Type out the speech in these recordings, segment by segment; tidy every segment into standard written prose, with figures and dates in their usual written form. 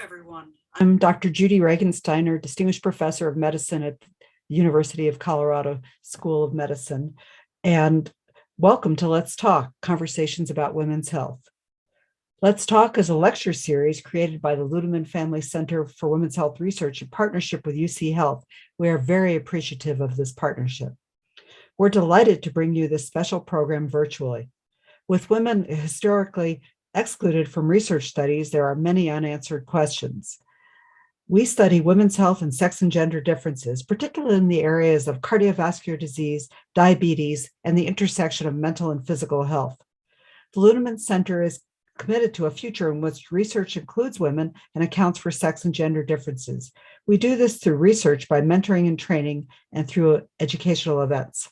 everyone. I'm Dr. Judy Regensteiner, Distinguished Professor of Medicine at the University of Colorado School of Medicine. And welcome to Let's Talk, Conversations about Women's Health. Let's Talk is a lecture series created by the Ludeman Family Center for Women's Health Research in partnership with UC Health. We are very appreciative of this partnership. We're delighted to bring you this special program virtually. With women historically excluded from research studies, there are many unanswered questions. We study women's health and sex and gender differences, particularly in the areas of cardiovascular disease, diabetes, and the intersection of mental and physical health. The Ludeman Center is committed to a future in which research includes women and accounts for sex and gender differences. We do this through research by mentoring and training and through educational events.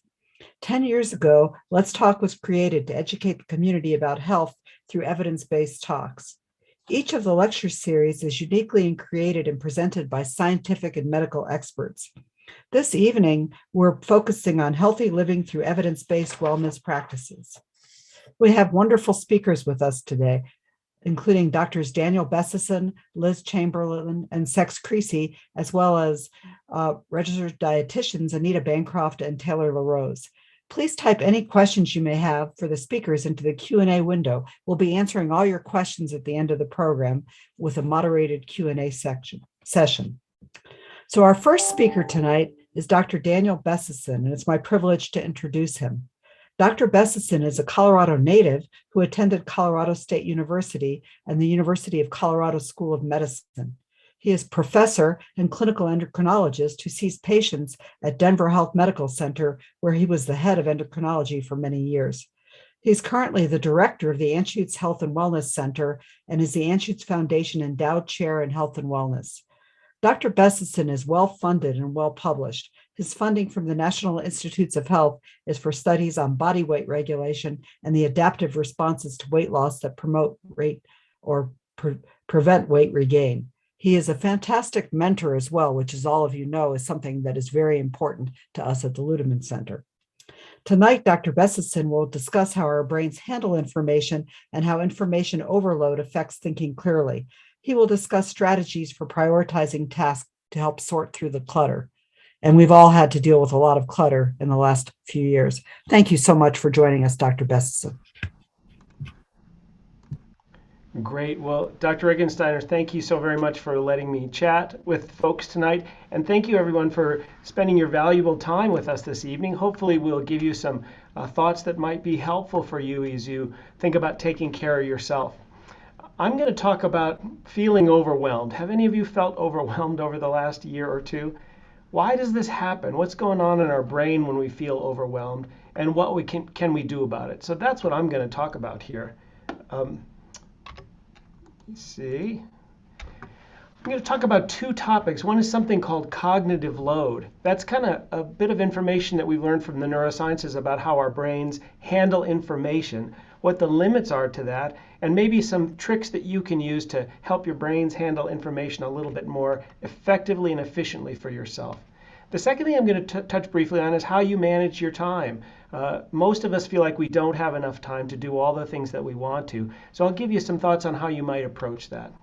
10 years ago, Let's Talk was created to educate the community about health through evidence-based talks. Each of the lecture series is uniquely created and presented by scientific and medical experts. This evening, we're focusing on healthy living through evidence-based wellness practices. We have wonderful speakers with us today, including Drs. Daniel Bessesen, Liz Chamberlain, and Sex Creasy, as well as registered dietitians Anita Bancroft and Taylor LaRose. Please type any questions you may have for the speakers into the Q&A window. We'll be answering all your questions at the end of the program with a moderated Q&A session. So our first speaker tonight is Dr. Daniel Bessesen, and it's my privilege to introduce him. Dr. Bessesen is a Colorado native who attended Colorado State University and the University of Colorado School of Medicine. He is professor and clinical endocrinologist who sees patients at Denver Health Medical Center, where he was the head of endocrinology for many years. He's currently the director of the Anschutz Health and Wellness Center and is the Anschutz Foundation Endowed Chair in Health and Wellness. Dr. Bessesen is well-funded and well-published. His funding from the National Institutes of Health is for studies on body weight regulation and the adaptive responses to weight loss that promote prevent weight regain. He is a fantastic mentor as well, which, as all of you know, is something that is very important to us at the Ludeman Center. Tonight, Dr. Bessesen will discuss how our brains handle information and how information overload affects thinking clearly. He will discuss strategies for prioritizing tasks to help sort through the clutter. And we've all had to deal with a lot of clutter in the last few years. Thank you so much for joining us, Dr. Bessesen. Great. Well, Dr. Regensteiner, thank you so very much for letting me chat with folks tonight. And thank you, everyone, for spending your valuable time with us this evening. Hopefully, we'll give you some thoughts that might be helpful for you as you think about taking care of yourself. I'm going to talk about feeling overwhelmed. Have any of you felt overwhelmed over the last year or two? Why does this happen? What's going on in our brain when we feel overwhelmed? And what can we do about it? So that's what I'm going to talk about here. Let's see. I'm going to talk about two topics. One is something called cognitive load. That's kind of a bit of information that we've learned from the neurosciences about how our brains handle information, what the limits are to that, and maybe some tricks that you can use to help your brains handle information a little bit more effectively and efficiently for yourself. The second thing I'm going to touch briefly on is how you manage your time. Most of us feel like we don't have enough time to do all the things that we want to. So I'll give you some thoughts on how you might approach that.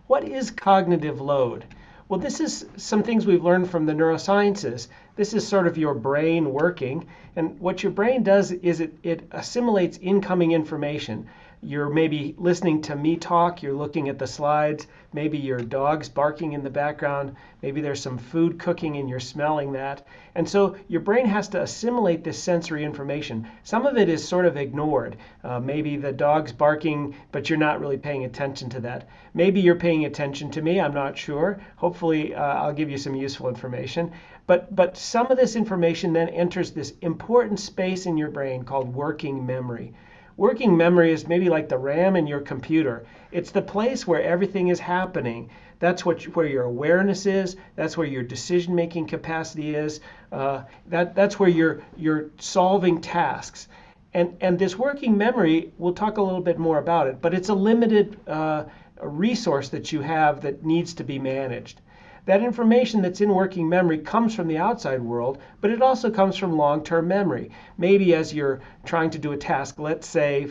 What is cognitive load? Well, this is some things we've learned from the neurosciences. This is sort of your brain working. And what your brain does is it assimilates incoming information. You're maybe listening to me talk, you're looking at the slides, maybe your dog's barking in the background, maybe there's some food cooking and you're smelling that. And so your brain has to assimilate this sensory information. Some of it is sort of ignored. Maybe the dog's barking, but you're not really paying attention to that. Maybe you're paying attention to me, I'm not sure. Hopefully I'll give you some useful information. But some of this information then enters this important space in your brain called working memory. Working memory is maybe like the RAM in your computer. It's the place where everything is happening. That's where your awareness is. That's where your decision-making capacity is. That's where you're solving tasks. And this working memory, we'll talk a little bit more about it, but it's a limited resource that you have that needs to be managed. That information that's in working memory comes from the outside world, but it also comes from long-term memory. Maybe as you're trying to do a task, let's say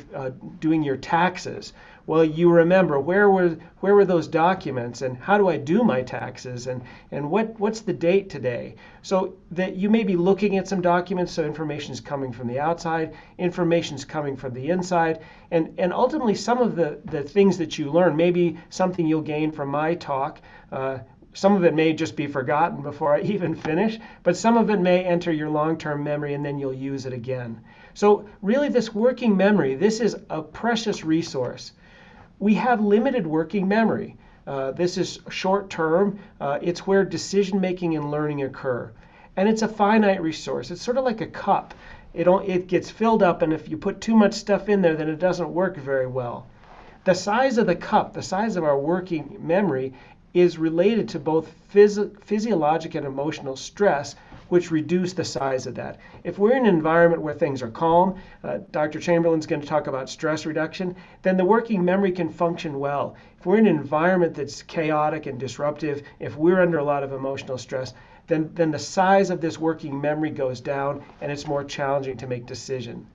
doing your taxes, well, you remember where were those documents and how do I do my taxes and what's the date today? So that you may be looking at some documents, so information is coming from the outside, information is coming from the inside, and ultimately some of the things that you learn, maybe something you'll gain from my talk. Some of it may just be forgotten before I even finish, but some of it may enter your long-term memory and then you'll use it again. So really this working memory, this is a precious resource. We have limited working memory. This is short term. It's where decision making and learning occur. And it's a finite resource. It's sort of like a cup. It gets filled up, and if you put too much stuff in there, then it doesn't work very well. The size of the cup, the size of our working memory, is related to both physiologic and emotional stress, which reduce the size of that. If we're in an environment where things are calm, Dr. Chamberlain's going to talk about stress reduction, then the working memory can function well. If we're in an environment that's chaotic and disruptive, if we're under a lot of emotional stress, then the size of this working memory goes down and it's more challenging to make decisions.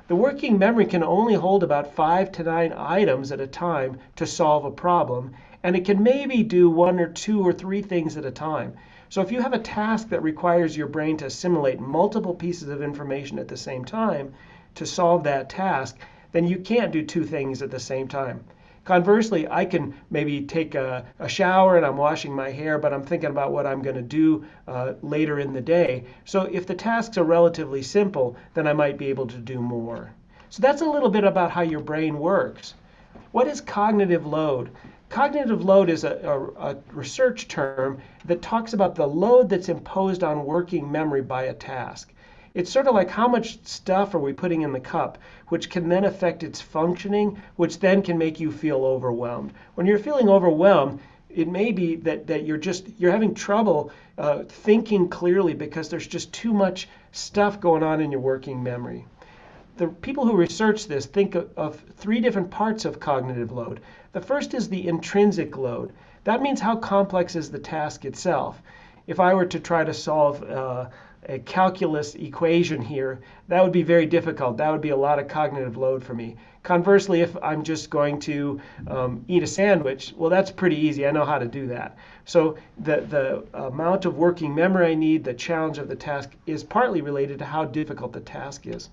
The working memory can only hold about 5 to 9 items at a time to solve a problem, and it can maybe do 1 or 2 or 3 things at a time. So if you have a task that requires your brain to assimilate multiple pieces of information at the same time to solve that task, then you can't do 2 things at the same time. Conversely, I can maybe take a shower and I'm washing my hair, but I'm thinking about what I'm going to do later in the day. So if the tasks are relatively simple, then I might be able to do more. So that's a little bit about how your brain works. What is cognitive load? Cognitive load is a research term that talks about the load that's imposed on working memory by a task. It's sort of like how much stuff are we putting in the cup, which can then affect its functioning, which then can make you feel overwhelmed. When you're feeling overwhelmed, it may be that you're having trouble thinking clearly because there's just too much stuff going on in your working memory. The people who research this think of 3 different parts of cognitive load. The first is the intrinsic load. That means how complex is the task itself. If I were to try to solve a calculus equation here, that would be very difficult. That would be a lot of cognitive load for me. Conversely, if I'm just going to eat a sandwich, well, that's pretty easy. I know how to do that. So the amount of working memory I need, the challenge of the task, is partly related to how difficult the task is.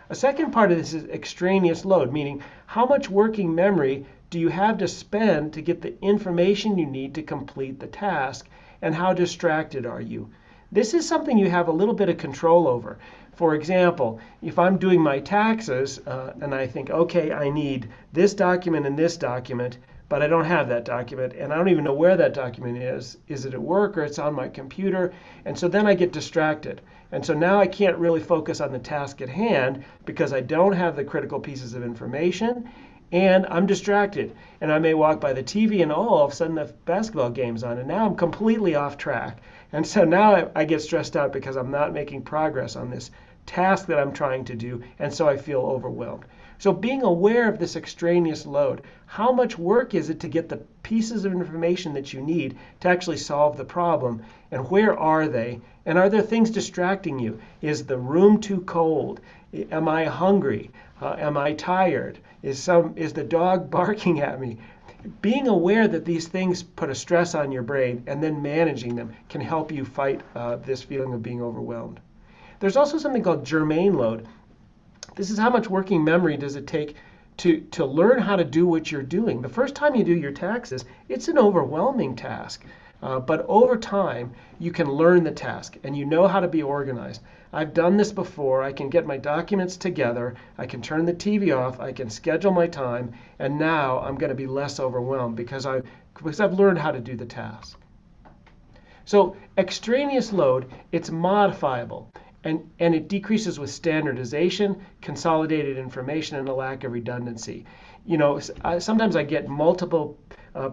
A second part of this is extraneous load, meaning how much working memory do you have to spend to get the information you need to complete the task, and how distracted are you? This is something you have a little bit of control over. For example, if I'm doing my taxes and I think, okay, I need this document and this document, but I don't have that document and I don't even know where that document is. Is it at work or it's on my computer? And so then I get distracted. And so now I can't really focus on the task at hand because I don't have the critical pieces of information and I'm distracted. And I may walk by the TV and all of a sudden the basketball game's on and now I'm completely off track. And so now I get stressed out because I'm not making progress on this task that I'm trying to do, and so I feel overwhelmed. So being aware of this extraneous load, how much work is it to get the pieces of information that you need to actually solve the problem, and where are they? And are there things distracting you? Is the room too cold? Am I hungry? Am I tired? Is the dog barking at me? Being aware that these things put a stress on your brain and then managing them can help you fight this feeling of being overwhelmed. There's also something called germane load. This is how much working memory does it take to learn how to do what you're doing. The first time you do your taxes, it's an overwhelming task. But over time, you can learn the task and you know how to be organized. I've done this before. I can get my documents together. I can turn the TV off. I can schedule my time. And now I'm going to be less overwhelmed because I've learned how to do the task. So extraneous load, it's modifiable. And it decreases with standardization, consolidated information, and a lack of redundancy. You know, sometimes I get multiple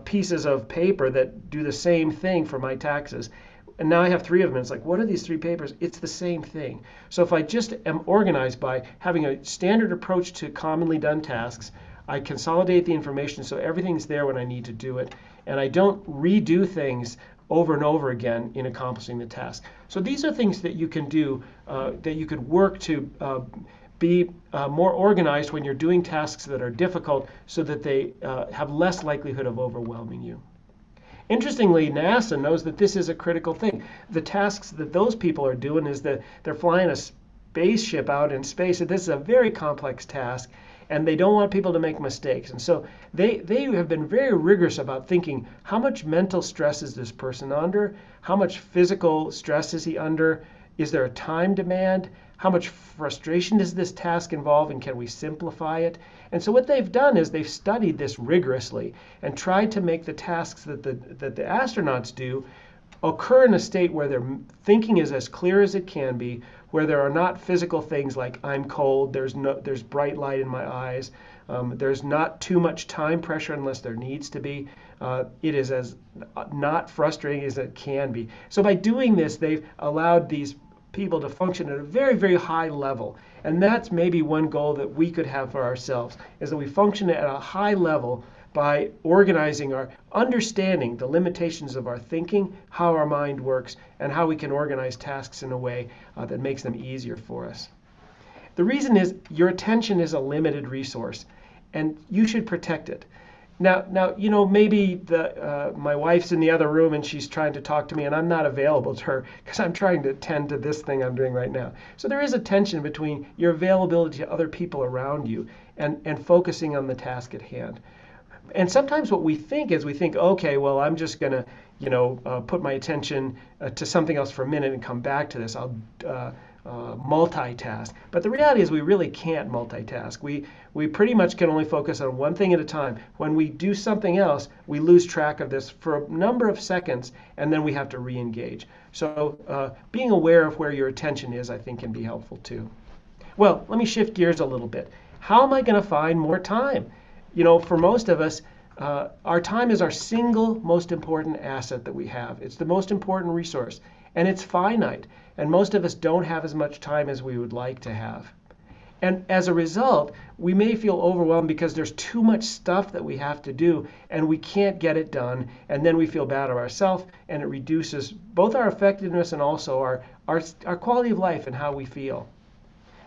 pieces of paper that do the same thing for my taxes. And now I have 3 of them. It's like, what are these 3 papers? It's the same thing. So if I just am organized by having a standard approach to commonly done tasks, I consolidate the information so everything's there when I need to do it. And I don't redo things over and over again in accomplishing the task. So these are things that you can do, that you could work to be more organized when you're doing tasks that are difficult so that they have less likelihood of overwhelming you. Interestingly, NASA knows that this is a critical thing. The tasks that those people are doing is that they're flying a spaceship out in space, and this is a very complex task, and they don't want people to make mistakes. And so they have been very rigorous about thinking, how much mental stress is this person under? How much physical stress is he under? Is there a time demand? How much frustration does this task involve, and can we simplify it? And so what they've done is they've studied this rigorously and tried to make the tasks that the astronauts do occur in a state where their thinking is as clear as it can be, where there are not physical things like I'm cold, there's bright light in my eyes, there's not too much time pressure unless there needs to be. It is as not frustrating as it can be. So by doing this, they've allowed these people to function at a very, very high level. And that's maybe one goal that we could have for ourselves, is that we function at a high level by organizing our understanding the limitations of our thinking, how our mind works, and how we can organize tasks in a way that makes them easier for us. The reason is your attention is a limited resource, and you should protect it. Now, maybe my wife's in the other room and she's trying to talk to me and I'm not available to her because I'm trying to attend to this thing I'm doing right now. So there is a tension between your availability to other people around you and focusing on the task at hand. And sometimes what we think is okay, well, I'm just going to, put my attention to something else for a minute and come back to this. I'll multitask. But the reality is we really can't multitask. We pretty much can only focus on one thing at a time. When we do something else, we lose track of this for a number of seconds, and then we have to re-engage. So being aware of where your attention is, I think, can be helpful too. Well, let me shift gears a little bit. How am I going to find more time? For most of us, our time is our single most important asset that we have. It's the most important resource, and it's finite. And most of us don't have as much time as we would like to have. And as a result, we may feel overwhelmed because there's too much stuff that we have to do and we can't get it done. And then we feel bad of ourselves, and it reduces both our effectiveness and also our quality of life and how we feel.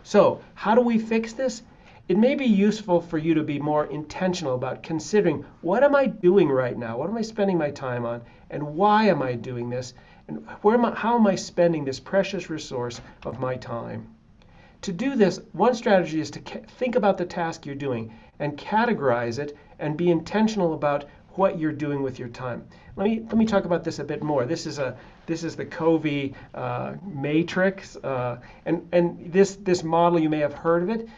So how do we fix this? It may be useful for you to be more intentional about considering, what am I doing right now? What am I spending my time on? And why am I doing this? And how am I spending this precious resource of my time? To do this, one strategy is to think about the task you're doing and categorize it and be intentional about what you're doing with your time. Let me talk about this a bit more. This is the Covey matrix, and this model, you may have heard of it,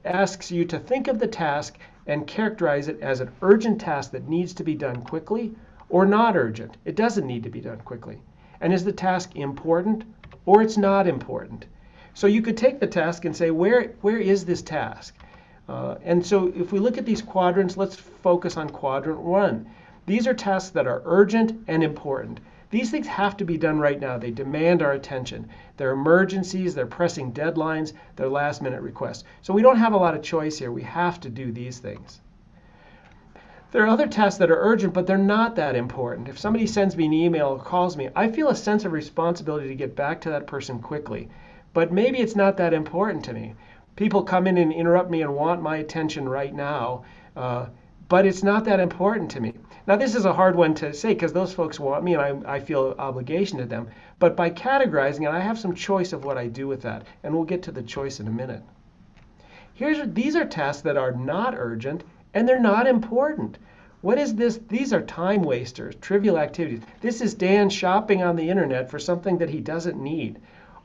asks you to think of the task and characterize it as an urgent task that needs to be done quickly, or not urgent. It doesn't need to be done quickly. And is the task important or it's not important? So you could take the task and say, where is this task? And so if we look at these quadrants, let's focus on quadrant 1. These are tasks that are urgent and important. These things have to be done right now. They demand our attention. They're emergencies, they're pressing deadlines, they're last minute requests. So we don't have a lot of choice here. We have to do these things. There are other tasks that are urgent, but they're not that important. If somebody sends me an email or calls me, I feel a sense of responsibility to get back to that person quickly. But maybe it's not that important to me. People come in and interrupt me and want my attention right now, but it's not that important to me. Now, this is a hard one to say because those folks want me and I feel obligation to them. But by categorizing it, I have some choice of what I do with that. And we'll get to the choice in a minute. These are tasks that are not urgent and they're not important. What is this? These are time wasters, trivial activities. This is Dan shopping on the internet for something that he doesn't need,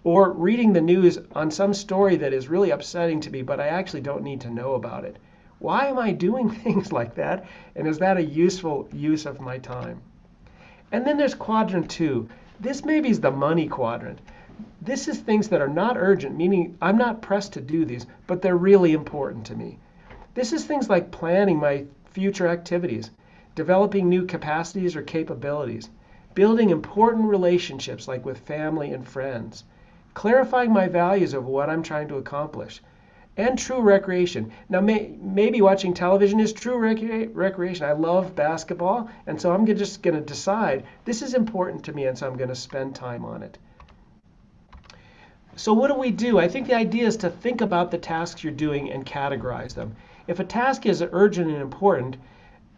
or reading the news on some story that is really upsetting to me, but I actually don't need to know about it. Why am I doing things like that? And is that a useful use of my time? And then there's quadrant 2. This maybe is the money quadrant. This is things that are not urgent, meaning I'm not pressed to do these, but they're really important to me. This is things like planning my future activities, developing new capacities or capabilities, building important relationships like with family and friends, clarifying my values of what I'm trying to accomplish, and true recreation. Now, maybe watching television is true recreation. I love basketball, and so I'm just going to decide this is important to me, and so I'm going to spend time on it. So what do we do? I think the idea is to think about the tasks you're doing and categorize them. If a task is urgent and important,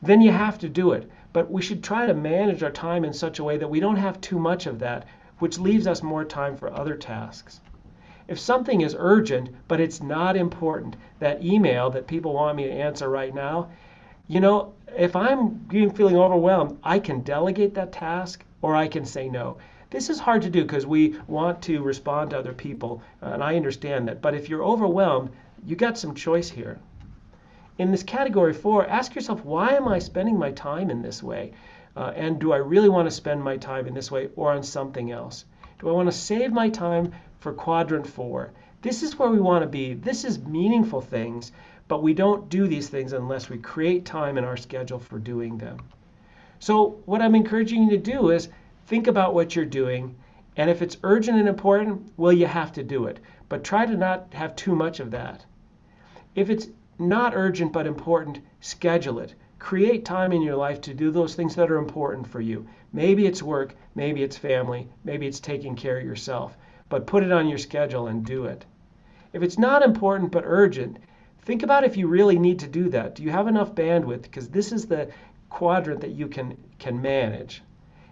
then you have to do it. But we should try to manage our time in such a way that we don't have too much of that, which leaves us more time for other tasks. If something is urgent, but it's not important, that email that people want me to answer right now, if I'm feeling overwhelmed, I can delegate that task or I can say no. This is hard to do because we want to respond to other people, and I understand that. But if you're overwhelmed, you got some choice here. In this category 4, ask yourself, why am I spending my time in this way? And do I really want to spend my time in this way or on something else? Do I want to save my time for quadrant 4? This is where we want to be. This is meaningful things, but we don't do these things unless we create time in our schedule for doing them. So what I'm encouraging you to do is think about what you're doing, and if it's urgent and important, well, you have to do it. But try to not have too much of that. If it's not urgent but important, schedule it. Create time in your life to do those things that are important for you. Maybe it's work, maybe it's family, maybe it's taking care of yourself. But put it on your schedule and do it. If it's not important but urgent, think about if you really need to do that. Do you have enough bandwidth? Because this is the quadrant that you can manage.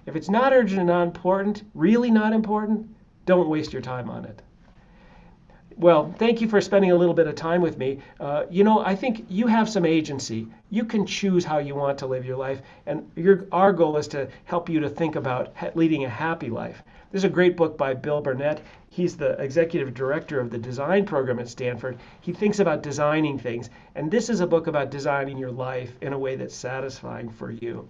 If it's not urgent and not important, really not important, don't waste your time on it. Well, thank you for spending a little bit of time with me. I think you have some agency. You can choose how you want to live your life, and our goal is to help you to think about leading a happy life. There's a great book by Bill Burnett. He's the executive director of the design program at Stanford. He thinks about designing things, and this is a book about designing your life in a way that's satisfying for you.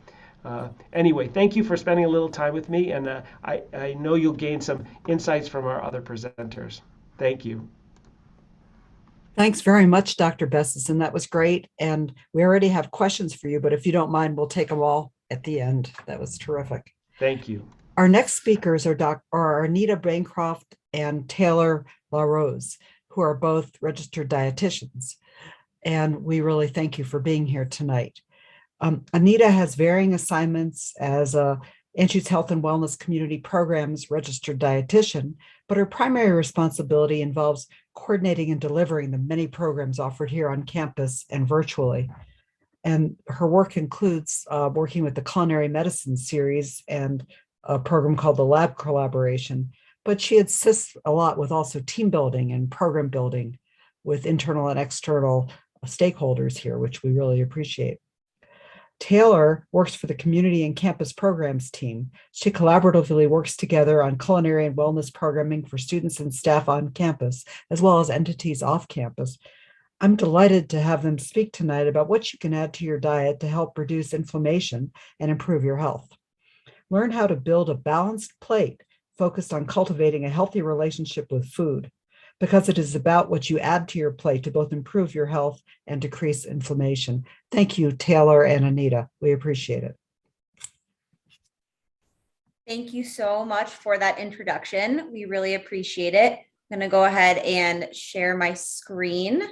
Anyway, thank you for spending a little time with me, and I know you'll gain some insights from our other presenters. Thank you. Thanks very much, Dr. Bessesen. That was great. And we already have questions for you, but if you don't mind, we'll take them all at the end. That was terrific. Thank you. Our next speakers are Anita Bancroft and Taylor LaRose, who are both registered dietitians. And we really thank you for being here tonight. Anita has varying assignments as a Anschutz Health and Wellness Community Programs registered dietitian, but her primary responsibility involves coordinating and delivering the many programs offered here on campus and virtually. And her work includes working with the Culinary Medicine series and a program called the Lab Collaboration, but she assists a lot with also team building and program building with internal and external stakeholders here, which we really appreciate. Taylor works for the Community and Campus Programs team. She collaboratively works together on culinary and wellness programming for students and staff on campus, as well as entities off campus. I'm delighted to have them speak tonight about what you can add to your diet to help reduce inflammation and improve your health. Learn how to build a balanced plate focused on cultivating a healthy relationship with food, because it is about what you add to your plate to both improve your health and decrease inflammation. Thank you, Taylor and Anita. We appreciate it. Thank you so much for that introduction. We really appreciate it. I'm going to go ahead and share my screen.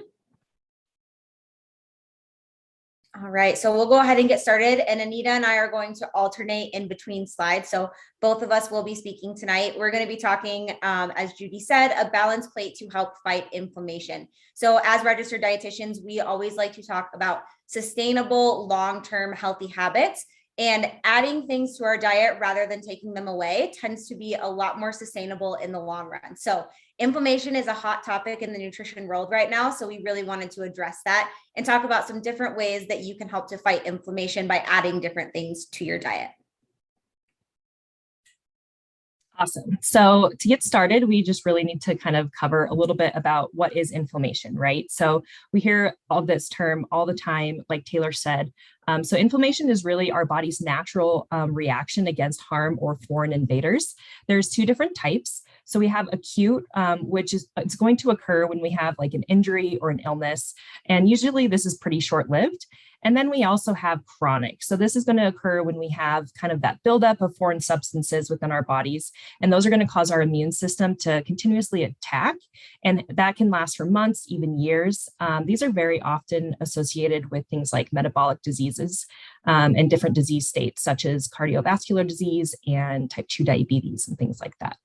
All right, so we'll go ahead and get started, and Anita and I are going to alternate in between slides. So both of us will be speaking tonight. We're going to be talking, as Judy said, a balanced plate to help fight inflammation. So as registered dietitians, we always like to talk about sustainable, long-term healthy habits, and adding things to our diet rather than taking them away tends to be a lot more sustainable in the long run. So inflammation is a hot topic in the nutrition world right now. So we really wanted to address that and talk about some different ways that you can help to fight inflammation by adding different things to your diet. Awesome. So to get started, we just really need to kind of cover a little bit about what is inflammation, right? So we hear all this term all the time, like Taylor said. So inflammation is really our body's natural reaction against harm or foreign invaders. There's two different types. So we have acute, which is it's going to occur when we have like an injury or an illness. And usually this is pretty short-lived. And then we also have chronic. So this is going to occur when we have kind of that buildup of foreign substances within our bodies. And those are going to cause our immune system to continuously attack. And that can last for months, even years. These are very often associated with things like metabolic diseases and different disease states, such as cardiovascular disease and type 2 diabetes and things like that.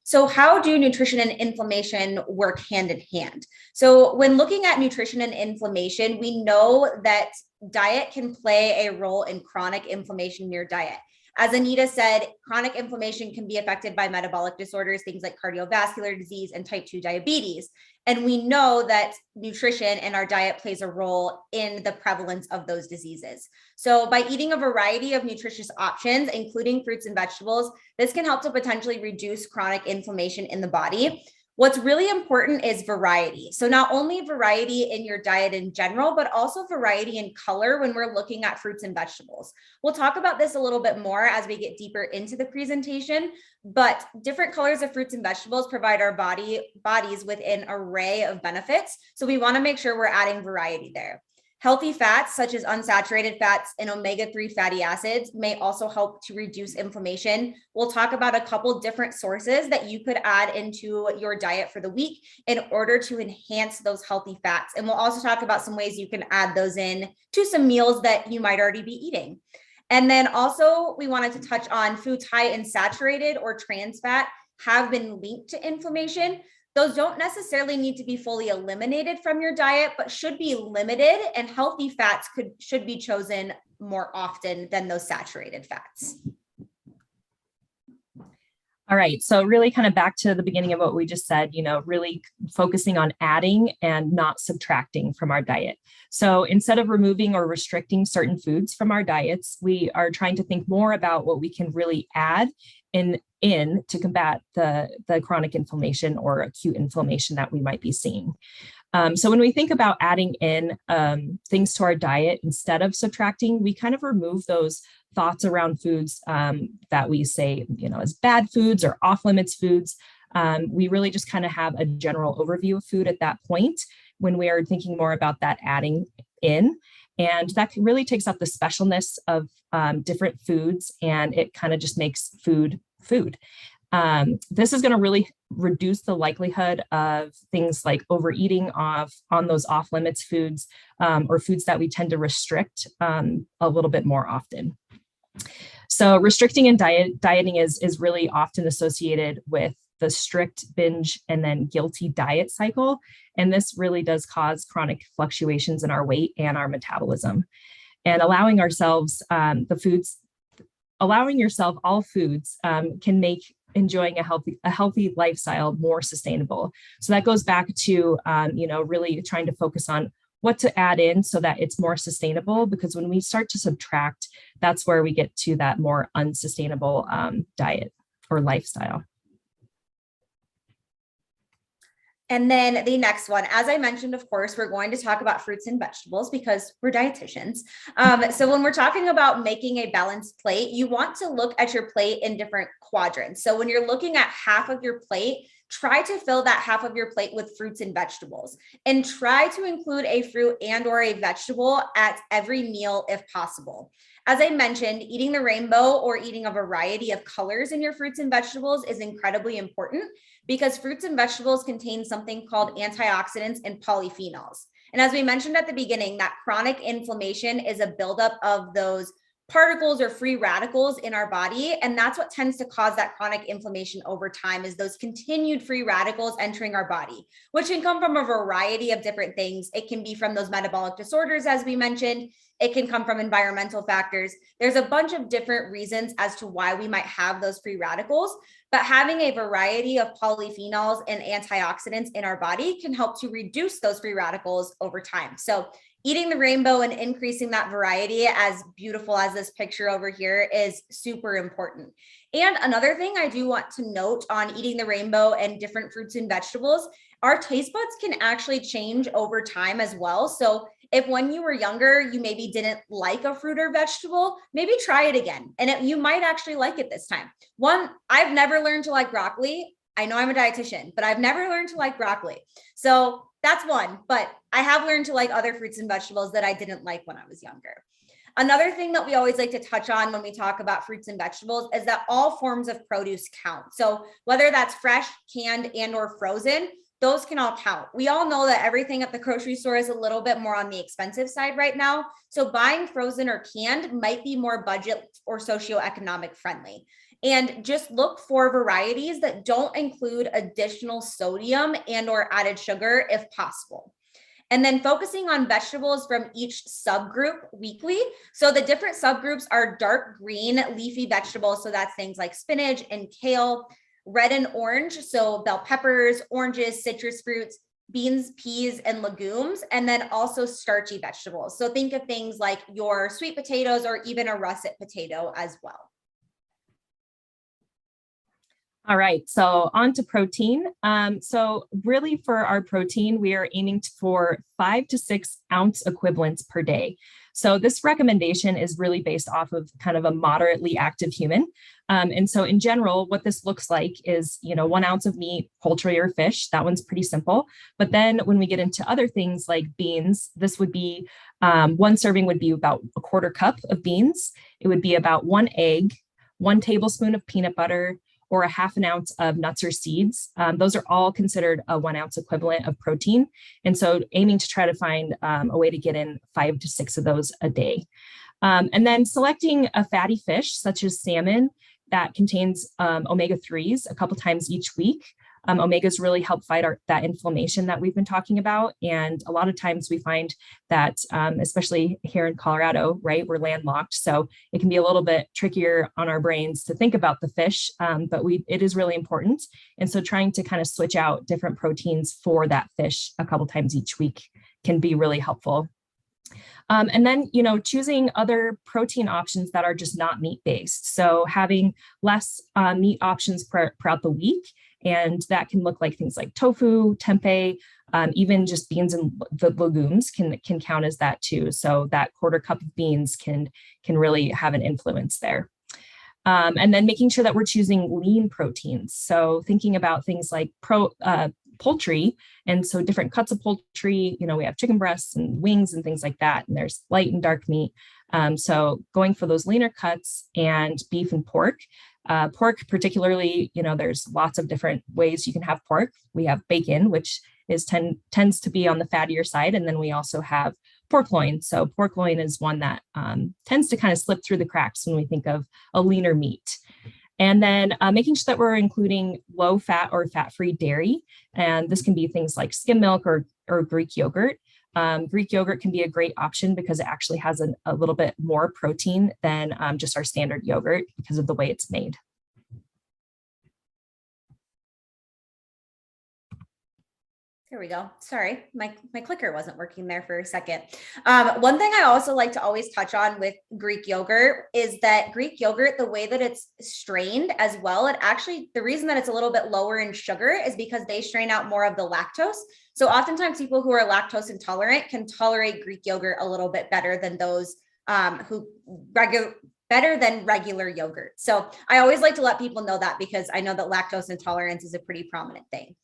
So how do nutrition and inflammation work hand in hand? So when looking at nutrition and inflammation, we know that diet can play a role in chronic inflammation in your diet. As Anita said, chronic inflammation can be affected by metabolic disorders, things like cardiovascular disease and type 2 diabetes. And we know that nutrition and our diet plays a role in the prevalence of those diseases. So by eating a variety of nutritious options, including fruits and vegetables, this can help to potentially reduce chronic inflammation in the body. What's really important is variety. So not only variety in your diet in general, but also variety in color when we're looking at fruits and vegetables. We'll talk about this a little bit more as we get deeper into the presentation, but different colors of fruits and vegetables provide our bodies with an array of benefits. So we want to make sure we're adding variety there. Healthy fats, such as unsaturated fats and omega-3 fatty acids, may also help to reduce inflammation. We'll talk about a couple different sources that you could add into your diet for the week in order to enhance those healthy fats. And we'll also talk about some ways you can add those in to some meals that you might already be eating. And then also we wanted to touch on foods high in saturated or trans fat have been linked to inflammation. Those don't necessarily need to be fully eliminated from your diet, but should be limited, and healthy fats should be chosen more often than those saturated fats. All right, so really kind of back to the beginning of what we just said, really focusing on adding and not subtracting from our diet. So instead of removing or restricting certain foods from our diets, we are trying to think more about what we can really add in to combat the chronic inflammation or acute inflammation that we might be seeing. So when we think about adding in things to our diet instead of subtracting, we kind of remove those thoughts around foods that we say, as bad foods or off limits foods. We really just kind of have a general overview of food at that point when we are thinking more about that adding in. And that really takes up the specialness of different foods, and it kind of just makes food. This is going to really reduce the likelihood of things like overeating on those off limits foods or foods that we tend to restrict a little bit more often. So restricting and dieting is really often associated with the strict binge and then guilty diet cycle. And this really does cause chronic fluctuations in our weight and our metabolism. And allowing ourselves allowing yourself all foods can make enjoying a healthy lifestyle more sustainable. So that goes back to, really trying to focus on what to add in so that it's more sustainable, because when we start to subtract, that's where we get to that more unsustainable diet or lifestyle. And then the next one, as I mentioned, of course, we're going to talk about fruits and vegetables because we're dietitians. So when we're talking about making a balanced plate, you want to look at your plate in different quadrants. So when you're looking at half of your plate, try to fill that half of your plate with fruits and vegetables, and try to include a fruit and or a vegetable at every meal if possible. As I mentioned, eating the rainbow or eating a variety of colors in your fruits and vegetables is incredibly important because fruits and vegetables contain something called antioxidants and polyphenols. And as we mentioned at the beginning, that chronic inflammation is a buildup of those particles or free radicals in our body. And that's what tends to cause that chronic inflammation over time, is those continued free radicals entering our body, which can come from a variety of different things. It can be from those metabolic disorders, as we mentioned. It can come from environmental factors. There's a bunch of different reasons as to why we might have those free radicals, but having a variety of polyphenols and antioxidants in our body can help to reduce those free radicals over time. So eating the rainbow and increasing that variety, as beautiful as this picture over here, is super important. And another thing I do want to note on eating the rainbow and different fruits and vegetables, our taste buds can actually change over time as well. So If when you were younger, you maybe didn't like a fruit or vegetable, maybe try it again. And you might actually like it this time. One, I've never learned to like broccoli. I know I'm a dietitian, but I've never learned to like broccoli. So that's one, but I have learned to like other fruits and vegetables that I didn't like when I was younger. Another thing that we always like to touch on when we talk about fruits and vegetables is that all forms of produce count. So whether that's fresh, canned, and or frozen, those can all count. We all know that everything at the grocery store is a little bit more on the expensive side right now. So buying frozen or canned might be more budget or socioeconomic friendly. And just look for varieties that don't include additional sodium and or added sugar if possible. And then focusing on vegetables from each subgroup weekly. So the different subgroups are dark green leafy vegetables. So that's things like spinach and kale, red and orange. So bell peppers, oranges, citrus fruits, beans, peas, and legumes, and then also starchy vegetables. So think of things like your sweet potatoes or even a russet potato as well. All right, so on to protein. So really for our protein, we are aiming for 5 to 6 ounce equivalents per day. So this recommendation is really based off of kind of a moderately active human. And so in general, what this looks like is, 1 ounce of meat, poultry or fish. That one's pretty simple. But then when we get into other things like beans, this would be, one serving would be about a 1/4 cup of beans. It would be about 1 egg, 1 tablespoon of peanut butter, or a 1/2 ounce of nuts or seeds. Those are all considered a 1 ounce equivalent of protein. And so aiming to try to find a way to get in 5 to 6 of those a day. And then selecting a fatty fish such as salmon that contains omega-3s a couple times each week. Omegas really help fight that inflammation that we've been talking about. And a lot of times we find that, especially here in Colorado, right, we're landlocked. So it can be a little bit trickier on our brains to think about the fish, but it is really important. And so trying to kind of switch out different proteins for that fish a couple times each week can be really helpful. And then, choosing other protein options that are just not meat-based. So having less meat options throughout the week. And that can look like things like tofu, tempeh, even just beans and the legumes can count as that too. So that 1/4 cup of beans can really have an influence there. And then making sure that we're choosing lean proteins. So thinking about things like poultry, and so different cuts of poultry, we have chicken breasts and wings and things like that, and there's light and dark meat. So going for those leaner cuts, and beef and pork. Pork particularly, there's lots of different ways you can have pork. We have bacon, which tends to be on the fattier side, and then we also have pork loin. So pork loin is one that tends to kind of slip through the cracks when we think of a leaner meat. And then making sure that we're including low fat or fat-free dairy. And this can be things like skim milk or Greek yogurt. Greek yogurt can be a great option because it actually has a little bit more protein than just our standard yogurt because of the way it's made. There we go. Sorry, my clicker wasn't working there for a second. One thing I also like to always touch on with Greek yogurt is that Greek yogurt, the way that it's strained as well, the reason that it's a little bit lower in sugar is because they strain out more of the lactose. So oftentimes people who are lactose intolerant can tolerate Greek yogurt a little bit better than those better than regular yogurt. So I always like to let people know that because I know that lactose intolerance is a pretty prominent thing.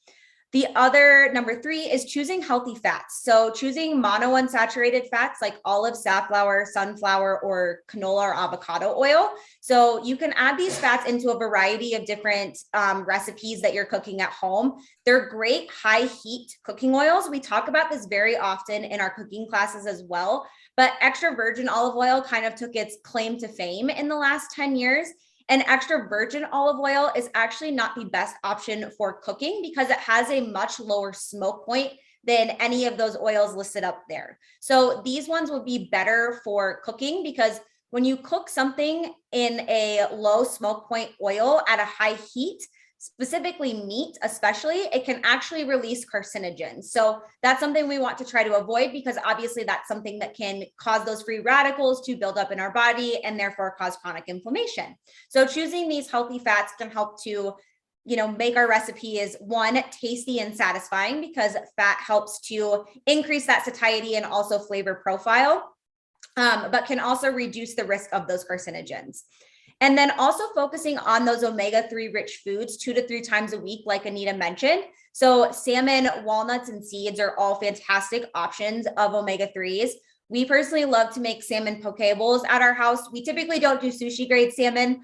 The other number 3 is choosing healthy fats. So choosing monounsaturated fats like olive, safflower, sunflower, or canola or avocado oil. So you can add these fats into a variety of different recipes that you're cooking at home. They're great high heat cooking oils. We talk about this very often in our cooking classes as well, but extra virgin olive oil kind of took its claim to fame in the last 10 years. And extra virgin olive oil is actually not the best option for cooking because it has a much lower smoke point than any of those oils listed up there. So these ones would be better for cooking because when you cook something in a low smoke point oil at a high heat, specifically meat especially, it can actually release carcinogens. So that's something we want to try to avoid because obviously that's something that can cause those free radicals to build up in our body and therefore cause chronic inflammation. So choosing these healthy fats can help to make our recipe is one, tasty and satisfying, because fat helps to increase that satiety and also flavor profile, but can also reduce the risk of those carcinogens. And then also focusing on those omega-3 rich foods 2 to 3 times a week, like Anita mentioned. So salmon, walnuts, and seeds are all fantastic options of omega-3s. We personally love to make salmon poke bowls at our house. We typically don't do sushi grade salmon.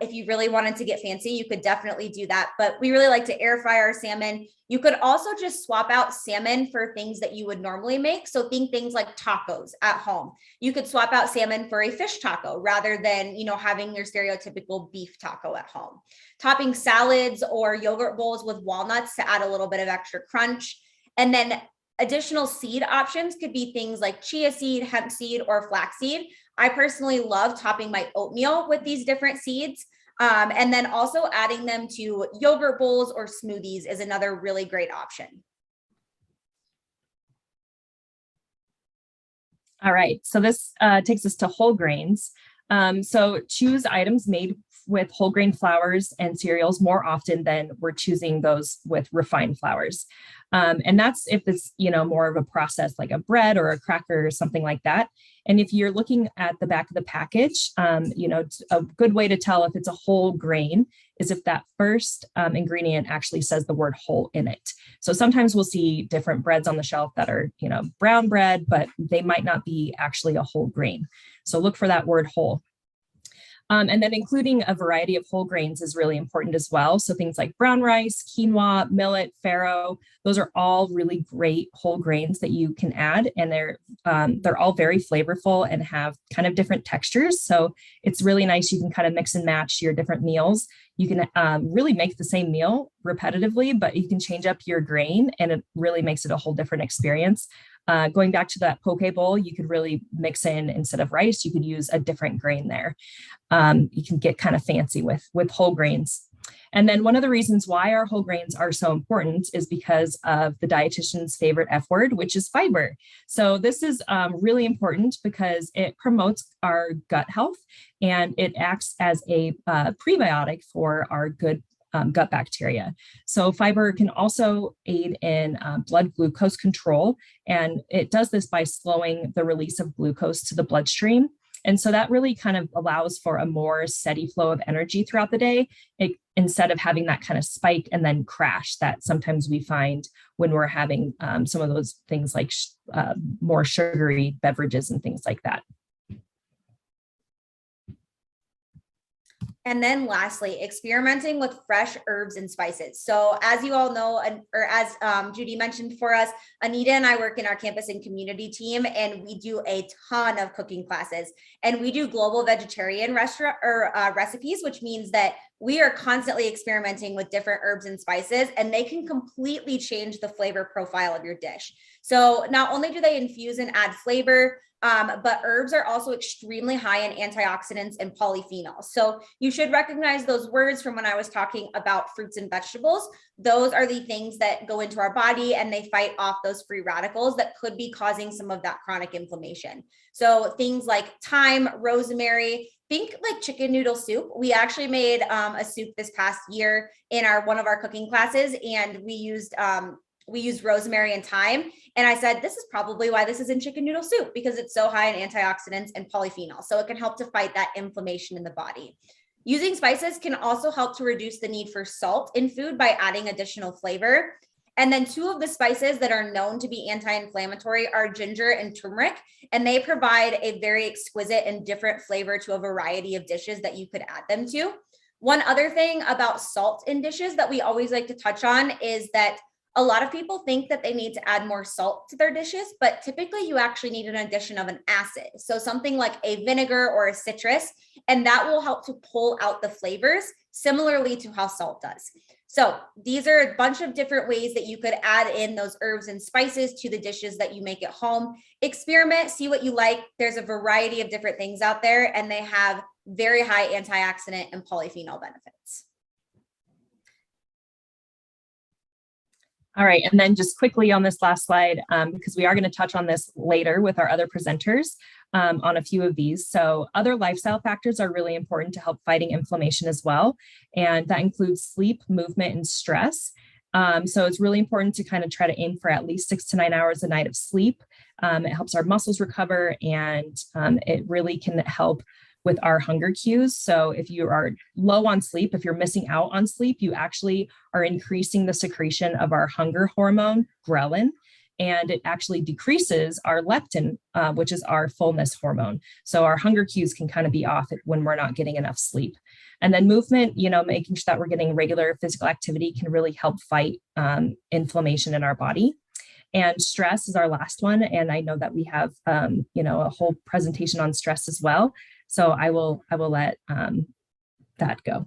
If you really wanted to get fancy, you could definitely do that. But we really like to air fry our salmon. You could also just swap out salmon for things that you would normally make. So think things like tacos at home. You could swap out salmon for a fish taco rather than, having your stereotypical beef taco at home. Topping salads or yogurt bowls with walnuts to add a little bit of extra crunch. And then additional seed options could be things like chia seed, hemp seed, or flaxseed. I personally love topping my oatmeal with these different seeds. And then also adding them to yogurt bowls or smoothies is another really great option. All right, so this takes us to whole grains. So choose items made with whole grain flours and cereals more often than we're choosing those with refined flours. And that's if it's, more of a process like a bread or a cracker or something like that. And if you're looking at the back of the package, a good way to tell if it's a whole grain is if that first ingredient actually says the word whole in it. So sometimes we'll see different breads on the shelf that are, brown bread, but they might not be actually a whole grain. So look for that word whole. And then including a variety of whole grains is really important as well. So things like brown rice, quinoa, millet, farro, those are all really great whole grains that you can add. And they're all very flavorful and have kind of different textures. So it's really nice. You can kind of mix and match your different meals. You can really make the same meal repetitively, but you can change up your grain and it really makes it a whole different experience. Going back to that poke bowl, you could really mix in, instead of rice, you could use a different grain there. You can get kind of fancy with whole grains. And then one of the reasons why our whole grains are so important is because of the dietitian's favorite F word, which is fiber. So this is really important because it promotes our gut health and it acts as a prebiotic for our good gut bacteria. So fiber can also aid in blood glucose control, and it does this by slowing the release of glucose to the bloodstream. And so that really kind of allows for a more steady flow of energy throughout the day, instead of having that kind of spike and then crash that sometimes we find when we're having some of those things like more sugary beverages and things like that. And then lastly, experimenting with fresh herbs and spices. So as you all know, or as Judy mentioned for us, Anita and I work in our campus and community team, and we do a ton of cooking classes. And we do global vegetarian restaurant or recipes, which means that we are constantly experimenting with different herbs and spices, and they can completely change the flavor profile of your dish. So not only do they infuse and add flavor, but herbs are also extremely high in antioxidants and polyphenols. So you should recognize those words from when I was talking about fruits and vegetables. Those are the things that go into our body and they fight off those free radicals that could be causing some of that chronic inflammation. So things like thyme, rosemary, think like chicken noodle soup. We actually made a soup this past year in one of our cooking classes, and we used rosemary and thyme. And I said, this is probably why this is in chicken noodle soup, because it's so high in antioxidants and polyphenols. So it can help to fight that inflammation in the body. Using spices can also help to reduce the need for salt in food by adding additional flavor. And then two of the spices that are known to be anti-inflammatory are ginger and turmeric, and they provide a very exquisite and different flavor to a variety of dishes that you could add them to. One other thing about salt in dishes that we always like to touch on is that a lot of people think that they need to add more salt to their dishes, but typically you actually need an addition of an acid. So something like a vinegar or a citrus, and that will help to pull out the flavors similarly to how salt does. So these are a bunch of different ways that you could add in those herbs and spices to the dishes that you make at home. Experiment, see what you like. There's a variety of different things out there, and they have very high antioxidant and polyphenol benefits. All right, and then just quickly on this last slide, because we are going to touch on this later with our other presenters, on a few of these. So other lifestyle factors are really important to help fighting inflammation as well. And that includes sleep, movement, and stress. So it's really important to kind of try to aim for at least 6 to 9 hours a night of sleep. It helps our muscles recover, and it really can help with our hunger cues. So if you are low on sleep, if you're missing out on sleep, you actually are increasing the secretion of our hunger hormone, ghrelin, and it actually decreases our leptin, which is our fullness hormone. So our hunger cues can kind of be off when we're not getting enough sleep. And then movement, making sure that we're getting regular physical activity can really help fight inflammation in our body. And stress is our last one. And I know that we have, a whole presentation on stress as well. So I will let that go.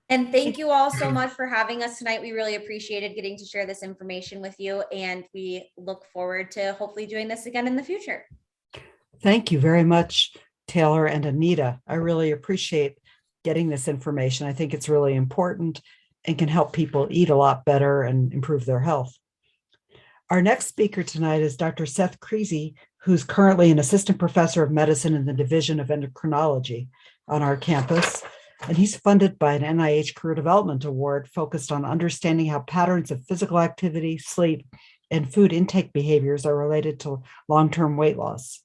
And thank you all so much for having us tonight. We really appreciated getting to share this information with you, and we look forward to hopefully doing this again in the future. Thank you very much, Taylor and Anita. I really appreciate getting this information. I think it's really important and can help people eat a lot better and improve their health. Our next speaker tonight is Dr. Seth Creasy, who's currently an assistant professor of medicine in the Division of Endocrinology on our campus. And he's funded by an NIH Career Development Award focused on understanding how patterns of physical activity, sleep, and food intake behaviors are related to long-term weight loss.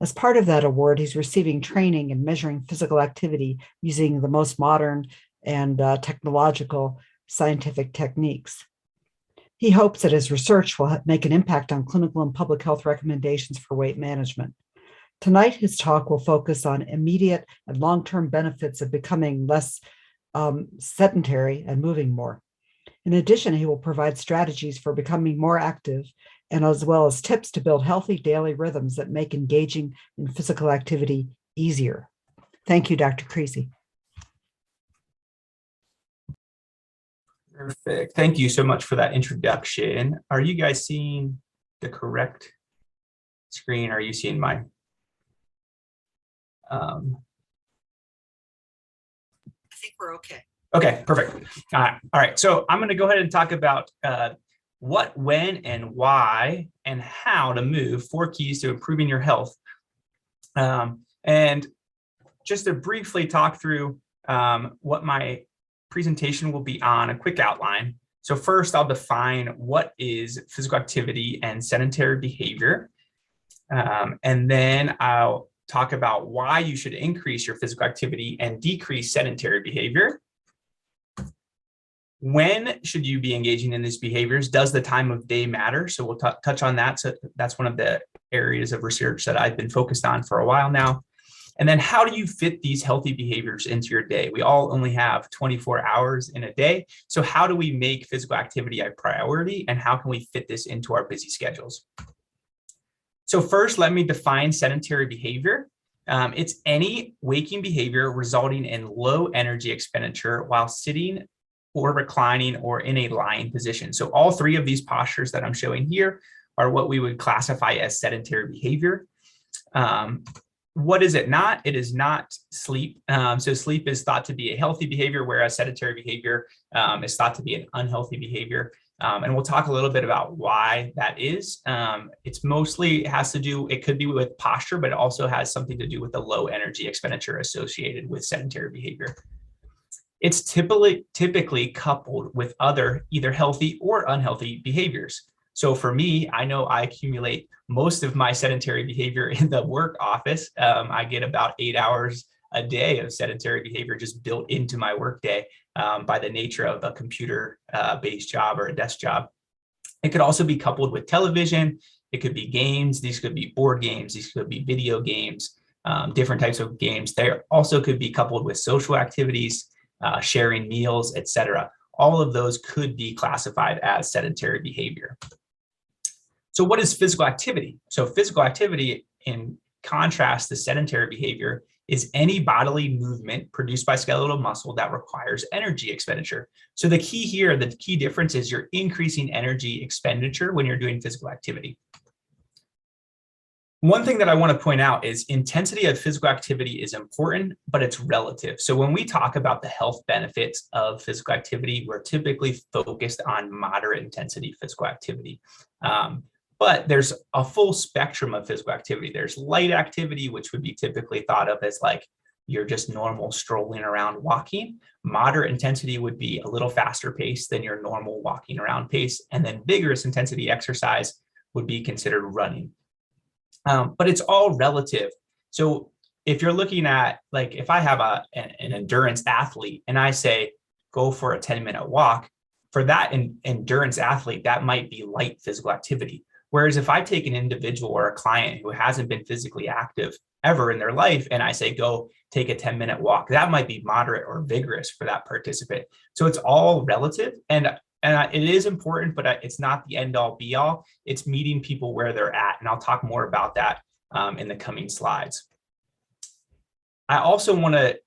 As part of that award, he's receiving training in measuring physical activity using the most modern and technological scientific techniques. He hopes that his research will make an impact on clinical and public health recommendations for weight management. Tonight, his talk will focus on immediate and long-term benefits of becoming less sedentary and moving more. In addition, he will provide strategies for becoming more active, and as well as tips to build healthy daily rhythms that make engaging in physical activity easier. Thank you, Dr. Creasy. Perfect. Thank you so much for that introduction. Are you guys seeing the correct screen? Are you seeing mine? I think we're okay. Okay, perfect. All right. So I'm going to go ahead and talk about what, when, and why, and how to move 4 keys to improving your health. And just to briefly talk through what my presentation will be on, a quick outline. So first, I'll define what is physical activity and sedentary behavior. And then I'll talk about why you should increase your physical activity and decrease sedentary behavior. When should you be engaging in these behaviors? Does the time of day matter? So we'll touch on that. So that's one of the areas of research that I've been focused on for a while now. And then how do you fit these healthy behaviors into your day? We all only have 24 hours in a day. So how do we make physical activity a priority, and how can we fit this into our busy schedules? So first, let me define sedentary behavior. It's any waking behavior resulting in low energy expenditure while sitting or reclining or in a lying position. So all 3 of these postures that I'm showing here are what we would classify as sedentary behavior. What is it not? It is not sleep. So sleep is thought to be a healthy behavior, whereas sedentary behavior is thought to be an unhealthy behavior. And we'll talk a little bit about why that is. It's mostly has to do, it could be with posture, but it also has something to do with the low energy expenditure associated with sedentary behavior. It's typically coupled with other either healthy or unhealthy behaviors. So for me, I know I accumulate most of my sedentary behavior in the work office. I get about 8 hours a day of sedentary behavior just built into my workday by the nature of a computer-based job or a desk job. It could also be coupled with television. It could be games. These could be board games. These could be video games, different types of games. They also could be coupled with social activities, sharing meals, etc. All of those could be classified as sedentary behavior. So what is physical activity? So physical activity, in contrast to sedentary behavior, is any bodily movement produced by skeletal muscle that requires energy expenditure. So the key here, the key difference is you're increasing energy expenditure when you're doing physical activity. One thing that I want to point out is intensity of physical activity is important, but it's relative. So when we talk about the health benefits of physical activity, we're typically focused on moderate intensity physical activity. But there's a full spectrum of physical activity. There's light activity, which would be typically thought of as like you're just normal strolling around walking. Moderate intensity would be a little faster pace than your normal walking around pace. And then vigorous intensity exercise would be considered running. But it's all relative. So if you're looking at, like, if I have an endurance athlete and I say, go for a 10-minute walk, for that endurance athlete, that might be light physical activity. Whereas if I take an individual or a client who hasn't been physically active ever in their life, and I say, go take a 10-minute walk, that might be moderate or vigorous for that participant. So it's all relative. And it is important, but it's not the end all be all. It's meeting people where they're at. And I'll talk more about that in the coming slides. I also want to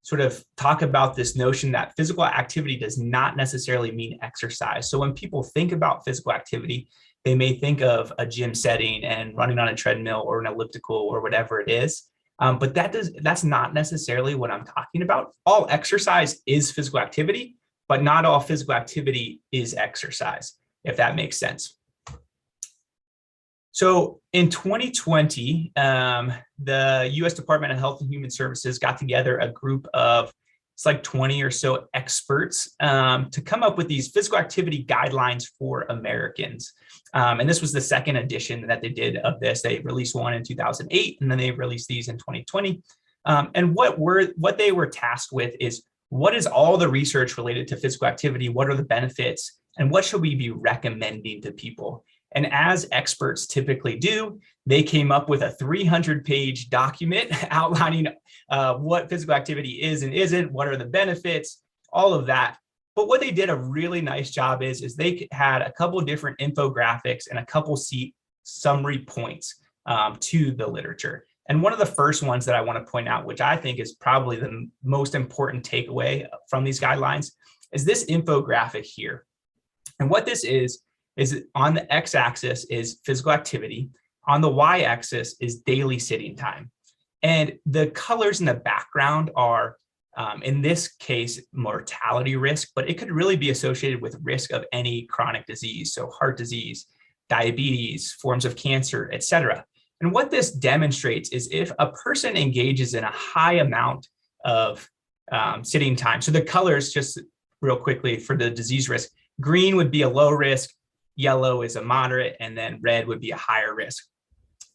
sort of talk about this notion that physical activity does not necessarily mean exercise. So when people think about physical activity, they may think of a gym setting and running on a treadmill or an elliptical or whatever it is. But that's not necessarily what I'm talking about. All exercise is physical activity, but not all physical activity is exercise, if that makes sense. So in 2020, the US Department of Health and Human Services got together a group of, it's like 20 or so experts to come up with these physical activity guidelines for Americans. And this was the second edition that they did of this. They released one in 2008, and then they released these in 2020. And what they were tasked with is, what is all the research related to physical activity? What are the benefits? And what should we be recommending to people? And as experts typically do, they came up with a 300-page document outlining what physical activity is and isn't, what are the benefits, all of that. But what they did a really nice job is they had a couple of different infographics and a couple summary points to the literature. And one of the first ones that I want to point out, which I think is probably the most important takeaway from these guidelines, is this infographic here. And what this is on the x-axis is physical activity. On the y-axis is daily sitting time. And the colors in the background are, in this case, mortality risk, but it could really be associated with risk of any chronic disease. So heart disease, diabetes, forms of cancer, et cetera. And what this demonstrates is if a person engages in a high amount of sitting time. So the colors, just real quickly for the disease risk, green would be a low risk, yellow is a moderate, and then red would be a higher risk.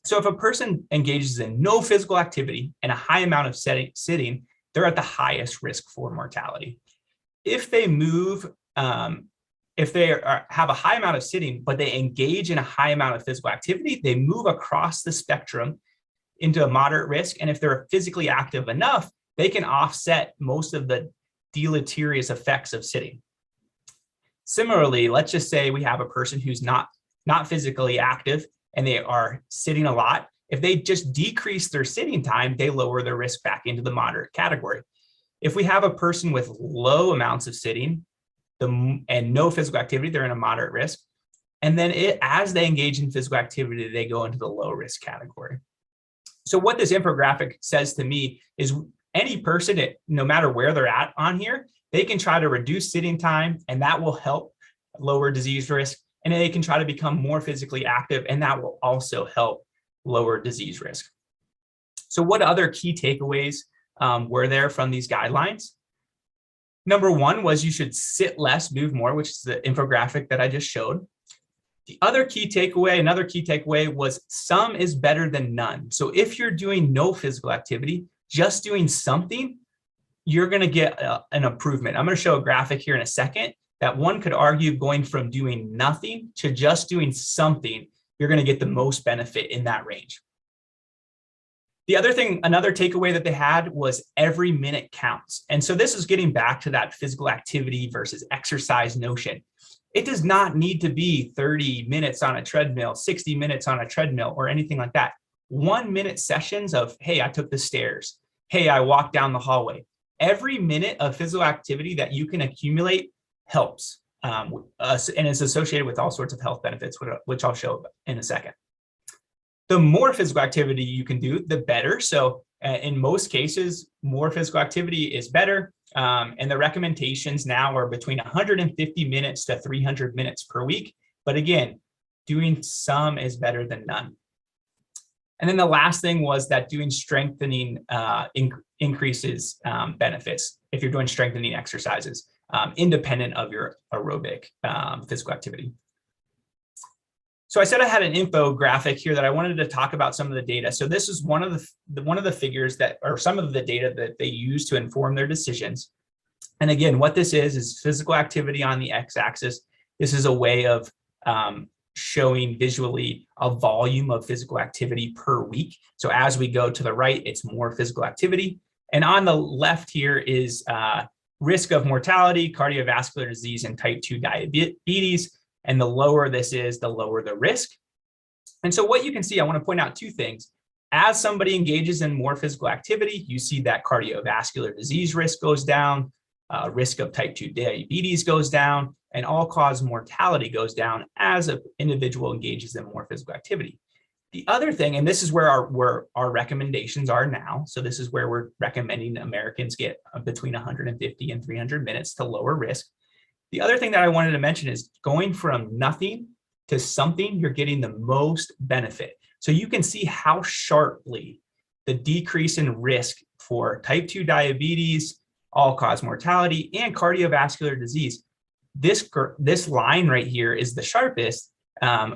So if a person engages in no physical activity and a high amount of sitting, they're at the highest risk for mortality. If they move, if they have a high amount of sitting, but they engage in a high amount of physical activity, they move across the spectrum into a moderate risk. And if they're physically active enough, they can offset most of the deleterious effects of sitting. Similarly, let's just say we have a person who's not physically active and they are sitting a lot. If they just decrease their sitting time, they lower their risk back into the moderate category. If we have a person with low amounts of sitting and no physical activity, they're in a moderate risk. And then as they engage in physical activity, they go into the low risk category. So what this infographic says to me is any person, no matter where they're at on here, they can try to reduce sitting time, and that will help lower disease risk. And they can try to become more physically active, and that will also help lower disease risk. So what other key takeaways were there from these guidelines? Number one was you should sit less, move more, which is the infographic that I just showed. Another key takeaway was some is better than none. So if you're doing no physical activity, just doing something, you're going to get an improvement. I'm going to show a graphic here in a second that one could argue going from doing nothing to just doing something, you're going to get the most benefit in that range. Another takeaway that they had was every minute counts. And so this is getting back to that physical activity versus exercise notion. It does not need to be 30 minutes on a treadmill, 60 minutes on a treadmill, or anything like that. 1 minute sessions of, hey, I took the stairs. Hey, I walked down the hallway. Every minute of physical activity that you can accumulate helps. And it's associated with all sorts of health benefits, which I'll show in a second. The more physical activity you can do, the better. So in most cases, more physical activity is better. And the recommendations now are between 150 minutes to 300 minutes per week. But again, doing some is better than none. And then the last thing was that doing strengthening increases benefits if you're doing strengthening exercises, independent of your aerobic physical activity. So I said I had an infographic here that I wanted to talk about some of the data. So this is one of the figures that, or some of the data that they use to inform their decisions. And again, what this is physical activity on the x-axis. This is a way of showing visually a volume of physical activity per week. So as we go to the right, it's more physical activity. And on the left here is risk of mortality, cardiovascular disease, and type 2 diabetes. And the lower this is, the lower the risk. And so what you can see, I want to point out two things. As somebody engages in more physical activity, you see that cardiovascular disease risk goes down, risk of type 2 diabetes goes down, and all-cause mortality goes down as an individual engages in more physical activity. The other thing, and this is where our recommendations are now, so this is where we're recommending Americans get between 150 and 300 minutes to lower risk. The other thing that I wanted to mention is going from nothing to something, you're getting the most benefit. So you can see how sharply the decrease in risk for type 2 diabetes, all-cause mortality, and cardiovascular disease. This line right here is the sharpest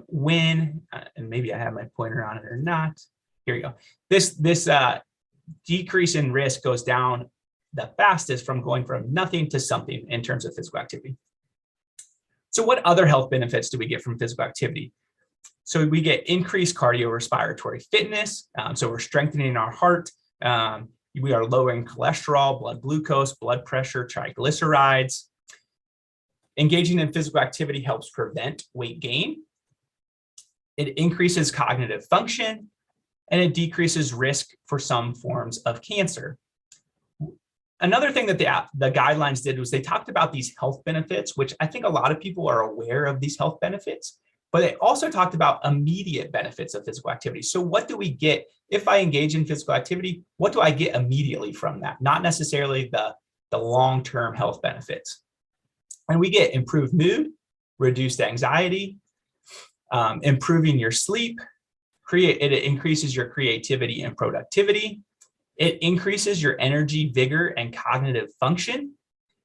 when, and maybe I have my pointer on it or not. Here we go. This decrease in risk goes down the fastest from going from nothing to something in terms of physical activity. So what other health benefits do we get from physical activity? So we get increased cardiorespiratory fitness. So we're strengthening our heart. We are lowering cholesterol, blood glucose, blood pressure, triglycerides. Engaging in physical activity helps prevent weight gain. It increases cognitive function, and it decreases risk for some forms of cancer. Another thing that the guidelines did was they talked about these health benefits, which I think a lot of people are aware of these health benefits, but they also talked about immediate benefits of physical activity. So what do we get if I engage in physical activity? What do I get immediately from that? Not necessarily the long-term health benefits. And we get improved mood, reduced anxiety, improving your sleep, it increases your creativity and productivity. It increases your energy, vigor, and cognitive function,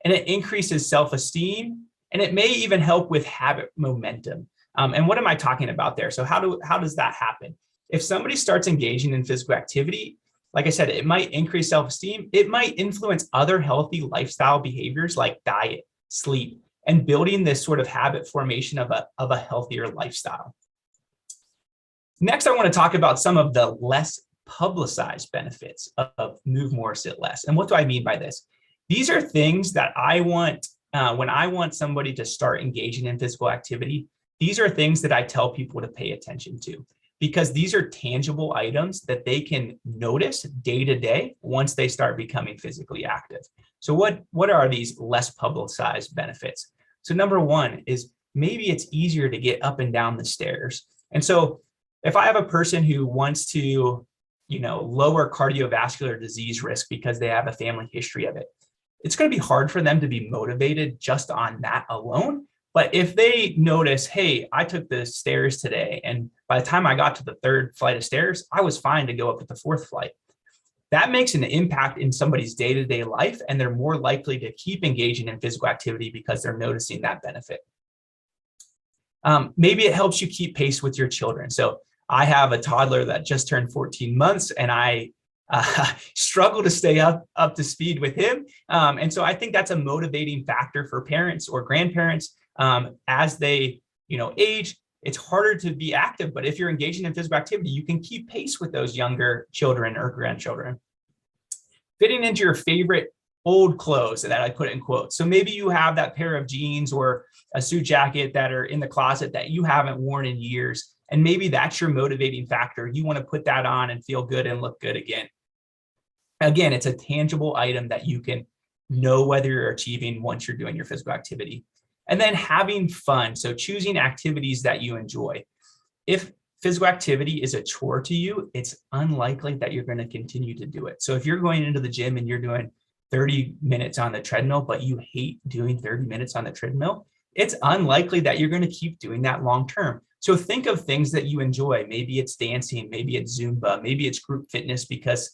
and it increases self-esteem, and it may even help with habit momentum. And what am I talking about there? So how does that happen? If somebody starts engaging in physical activity, like I said, it might increase self-esteem. It might influence other healthy lifestyle behaviors like diet, sleep, and building this sort of habit formation of a healthier lifestyle. Next, I want to talk about some of the less publicized benefits of Move More, Sit Less. And what do I mean by this? These are things that I want, when I want somebody to start engaging in physical activity, these are things that I tell people to pay attention to, because these are tangible items that they can notice day to day once they start becoming physically active. So what are these less publicized benefits? So number one is maybe it's easier to get up and down the stairs. And so if I have a person who wants to, lower cardiovascular disease risk because they have a family history of it, it's going to be hard for them to be motivated just on that alone. But if they notice, hey, I took the stairs today, and by the time I got to the third flight of stairs, I was fine to go up at the fourth flight. That makes an impact in somebody's day-to-day life, and they're more likely to keep engaging in physical activity because they're noticing that benefit. Maybe it helps you keep pace with your children. So I have a toddler that just turned 14 months, and I struggle to stay up to speed with him. And so I think that's a motivating factor for parents or grandparents as they age. It's harder to be active, but if you're engaging in physical activity, you can keep pace with those younger children or grandchildren. Fitting into your favorite old clothes, that I put in quotes. So maybe you have that pair of jeans or a suit jacket that are in the closet that you haven't worn in years. And maybe that's your motivating factor. You want to put that on and feel good and look good again. Again, it's a tangible item that you can know whether you're achieving once you're doing your physical activity. And then having fun. So choosing activities that you enjoy. If physical activity is a chore to you, it's unlikely that you're going to continue to do it. So if you're going into the gym and you're doing 30 minutes on the treadmill, but you hate doing 30 minutes on the treadmill, it's unlikely that you're going to keep doing that long term. So think of things that you enjoy. Maybe it's dancing, maybe it's Zumba, maybe it's group fitness because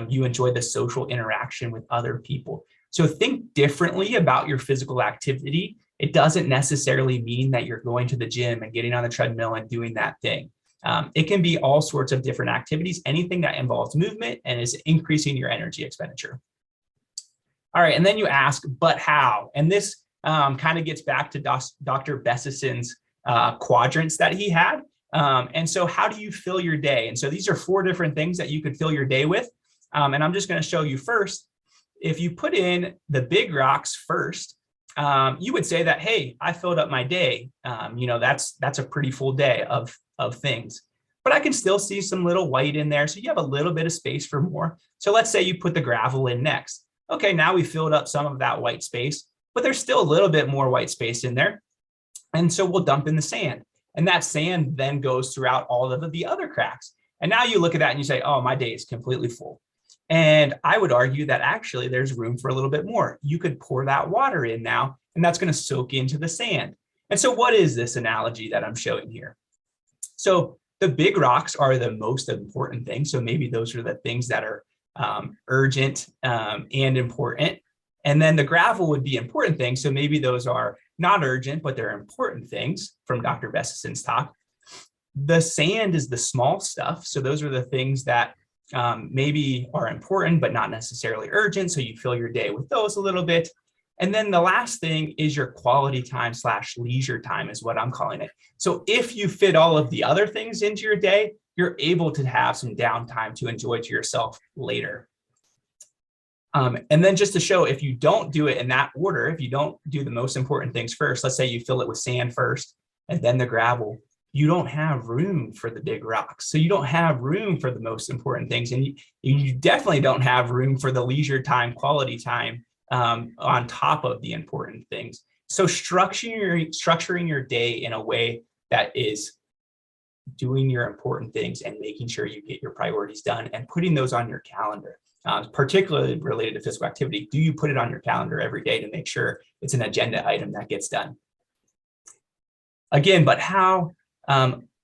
you enjoy the social interaction with other people. So think differently about your physical activity. It doesn't necessarily mean that you're going to the gym and getting on the treadmill and doing that thing. It can be all sorts of different activities, anything that involves movement and is increasing your energy expenditure. All right, and then you ask, but how? And this kind of gets back to Dr. Bessison's quadrants that he had. And so how do you fill your day? And so these are 4 different things that you could fill your day with. And I'm just going to show you first. If you put in the big rocks first, you would say that, hey, I filled up my day. That's a pretty full day of things. But I can still see some little white in there. So you have a little bit of space for more. So let's say you put the gravel in next. Okay, now we filled up some of that white space, but there's still a little bit more white space in there. And so we'll dump in the sand. And that sand then goes throughout all of the other cracks. And now you look at that and you say, oh, my day is completely full. And I would argue that actually there's room for a little bit more. You could pour that water in now, and that's going to soak into the sand. And so what is this analogy that I'm showing here? So the big rocks are the most important thing. So maybe those are the things that are urgent and important. And then the gravel would be important things. So maybe those are not urgent, but they're important things from Dr. Bessison's talk. The sand is the small stuff. So those are the things that maybe are important, but not necessarily urgent. So you fill your day with those a little bit. And then the last thing is your quality time / leisure time is what I'm calling it. So if you fit all of the other things into your day, you're able to have some downtime to enjoy to yourself later. And then just to show, if you don't do it in that order, if you don't do the most important things first, let's say you fill it with sand first and then the gravel, you don't have room for the big rocks. So you don't have room for the most important things. And you definitely don't have room for the leisure time, quality time on top of the important things. So structuring your day in a way that is doing your important things and making sure you get your priorities done and putting those on your calendar. Particularly related to physical activity, do you put it on your calendar every day to make sure it's an agenda item that gets done? Again, but how?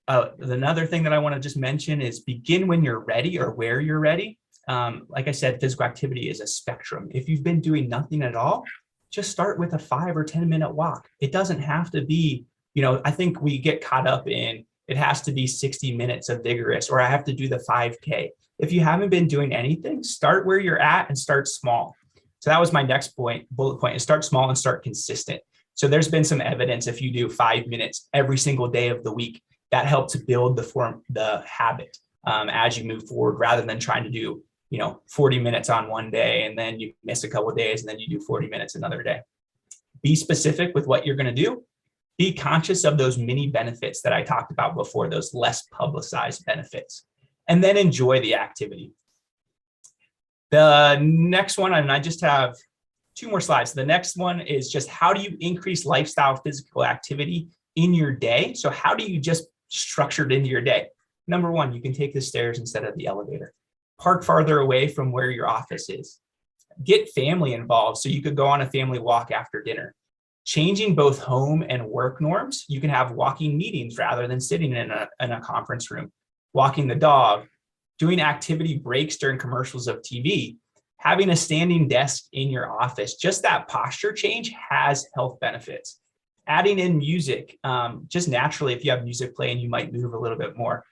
Another thing that I want to just mention is begin when you're ready or where you're ready. Like I said, physical activity is a spectrum. If you've been doing nothing at all, just start with a 5 or 10 minute walk. It doesn't have to be, I think we get caught up in it has to be 60 minutes of vigorous, or I have to do the 5K. If you haven't been doing anything, start where you're at and start small. So that was my next bullet point is start small and start consistent. So there's been some evidence if you do 5 minutes every single day of the week, that helps build the habit as you move forward, rather than trying to do 40 minutes on one day and then you miss a couple of days and then you do 40 minutes another day. Be specific with what you're going to do. Be conscious of those mini benefits that I talked about before, those less publicized benefits, and then enjoy the activity. The next one, and I just have 2 more slides. The next one is just how do you increase lifestyle physical activity in your day? So how do you just structure it into your day? Number 1, you can take the stairs instead of the elevator. Park farther away from where your office is. Get family involved so you could go on a family walk after dinner. Changing both home and work norms. You can have walking meetings rather than sitting in a conference room. Walking the dog, doing activity breaks during commercials of TV, having a standing desk in your office. Just that posture change has health benefits. Adding in music, just naturally, if you have music playing, you might move a little bit more.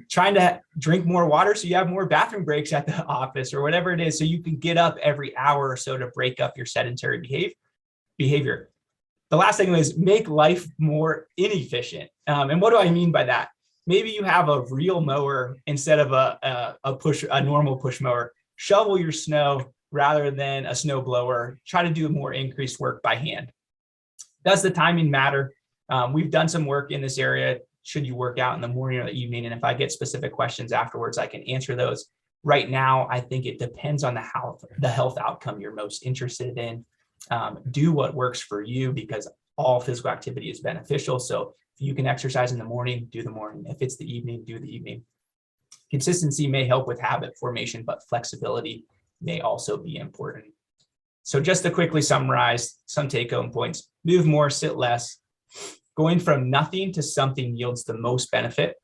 Trying to drink more water so you have more bathroom breaks at the office or whatever it is, so you can get up every hour or so to break up your sedentary behavior. The last thing is make life more inefficient. And what do I mean by that? Maybe you have a real mower instead of a normal push mower. Shovel your snow rather than a snow blower. Try to do more increased work by hand. Does the timing matter? We've done some work in this area. Should you work out in the morning or the evening? And if I get specific questions afterwards, I can answer those. Right now, I think it depends on the health outcome you're most interested in. Do what works for you, because all physical activity is beneficial. So if you can exercise in the morning, do the morning. If it's the evening, do the evening. Consistency may help with habit formation, but flexibility may also be important. So just to quickly summarize some take-home points: move more, sit less. Going from nothing to something yields the most benefit.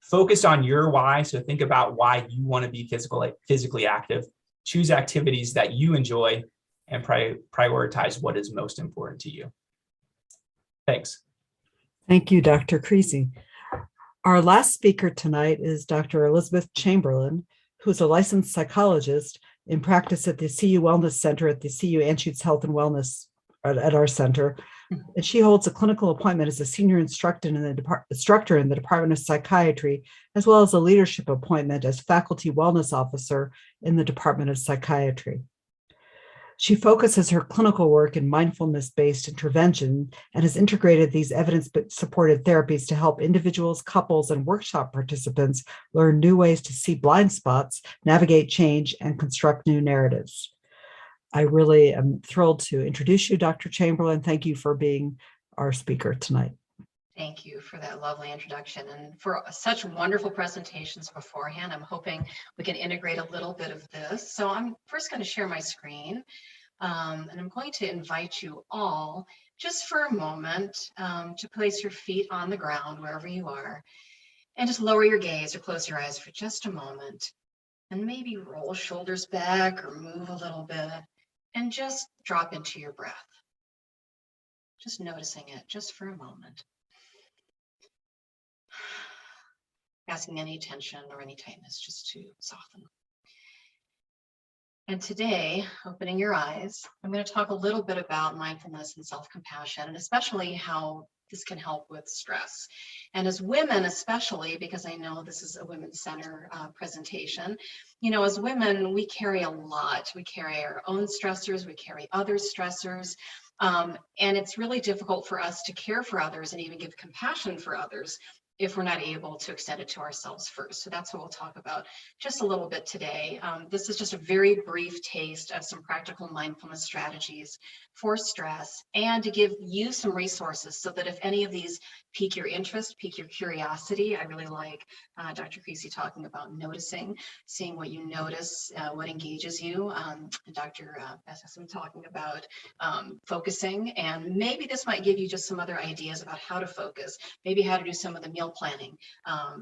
Focus on your why. So think about why you want to be physically active. Choose activities that you enjoy and prioritize what is most important to you. Thanks. Thank you, Dr. Creasy. Our last speaker tonight is Dr. Elizabeth Chamberlain, who's a licensed psychologist in practice at the CU Wellness Center at the CU Anschutz Health and Wellness at our center. And she holds a clinical appointment as a senior instructor in the Department of Psychiatry, as well as a leadership appointment as faculty wellness officer in the Department of Psychiatry. She focuses her clinical work in mindfulness-based intervention and has integrated these evidence-supported therapies to help individuals, couples, and workshop participants learn new ways to see blind spots, navigate change, and construct new narratives. I really am thrilled to introduce you, Dr. Chamberlain. Thank you for being our speaker tonight. Thank you for that lovely introduction and for such wonderful presentations beforehand. I'm hoping we can integrate a little bit of this. So I'm first going to share my screen and I'm going to invite you all just for a moment to place your feet on the ground wherever you are and just lower your gaze or close your eyes for just a moment and maybe roll shoulders back or move a little bit and just drop into your breath. Just noticing it just for a moment. Asking any tension or any tightness just to soften. And today, opening your eyes, I'm going to talk a little bit about mindfulness and self-compassion, and especially how this can help with stress. And as women, especially, because I know this is a women's center presentation, you know, as women, we carry a lot. We carry our own stressors, we carry others' stressors, and it's really difficult for us to care for others and even give compassion for others if we're not able to extend it to ourselves first. So that's what we'll talk about just a little bit today. This is just a very brief taste of some practical mindfulness strategies for stress and to give you some resources so that if any of these pique your interest, pique your curiosity. I really like Dr. Creasy talking about noticing, seeing what you notice, what engages you. And Dr. Bessem talking about focusing, and maybe this might give you just some other ideas about how to focus, maybe how to do some of the meal planning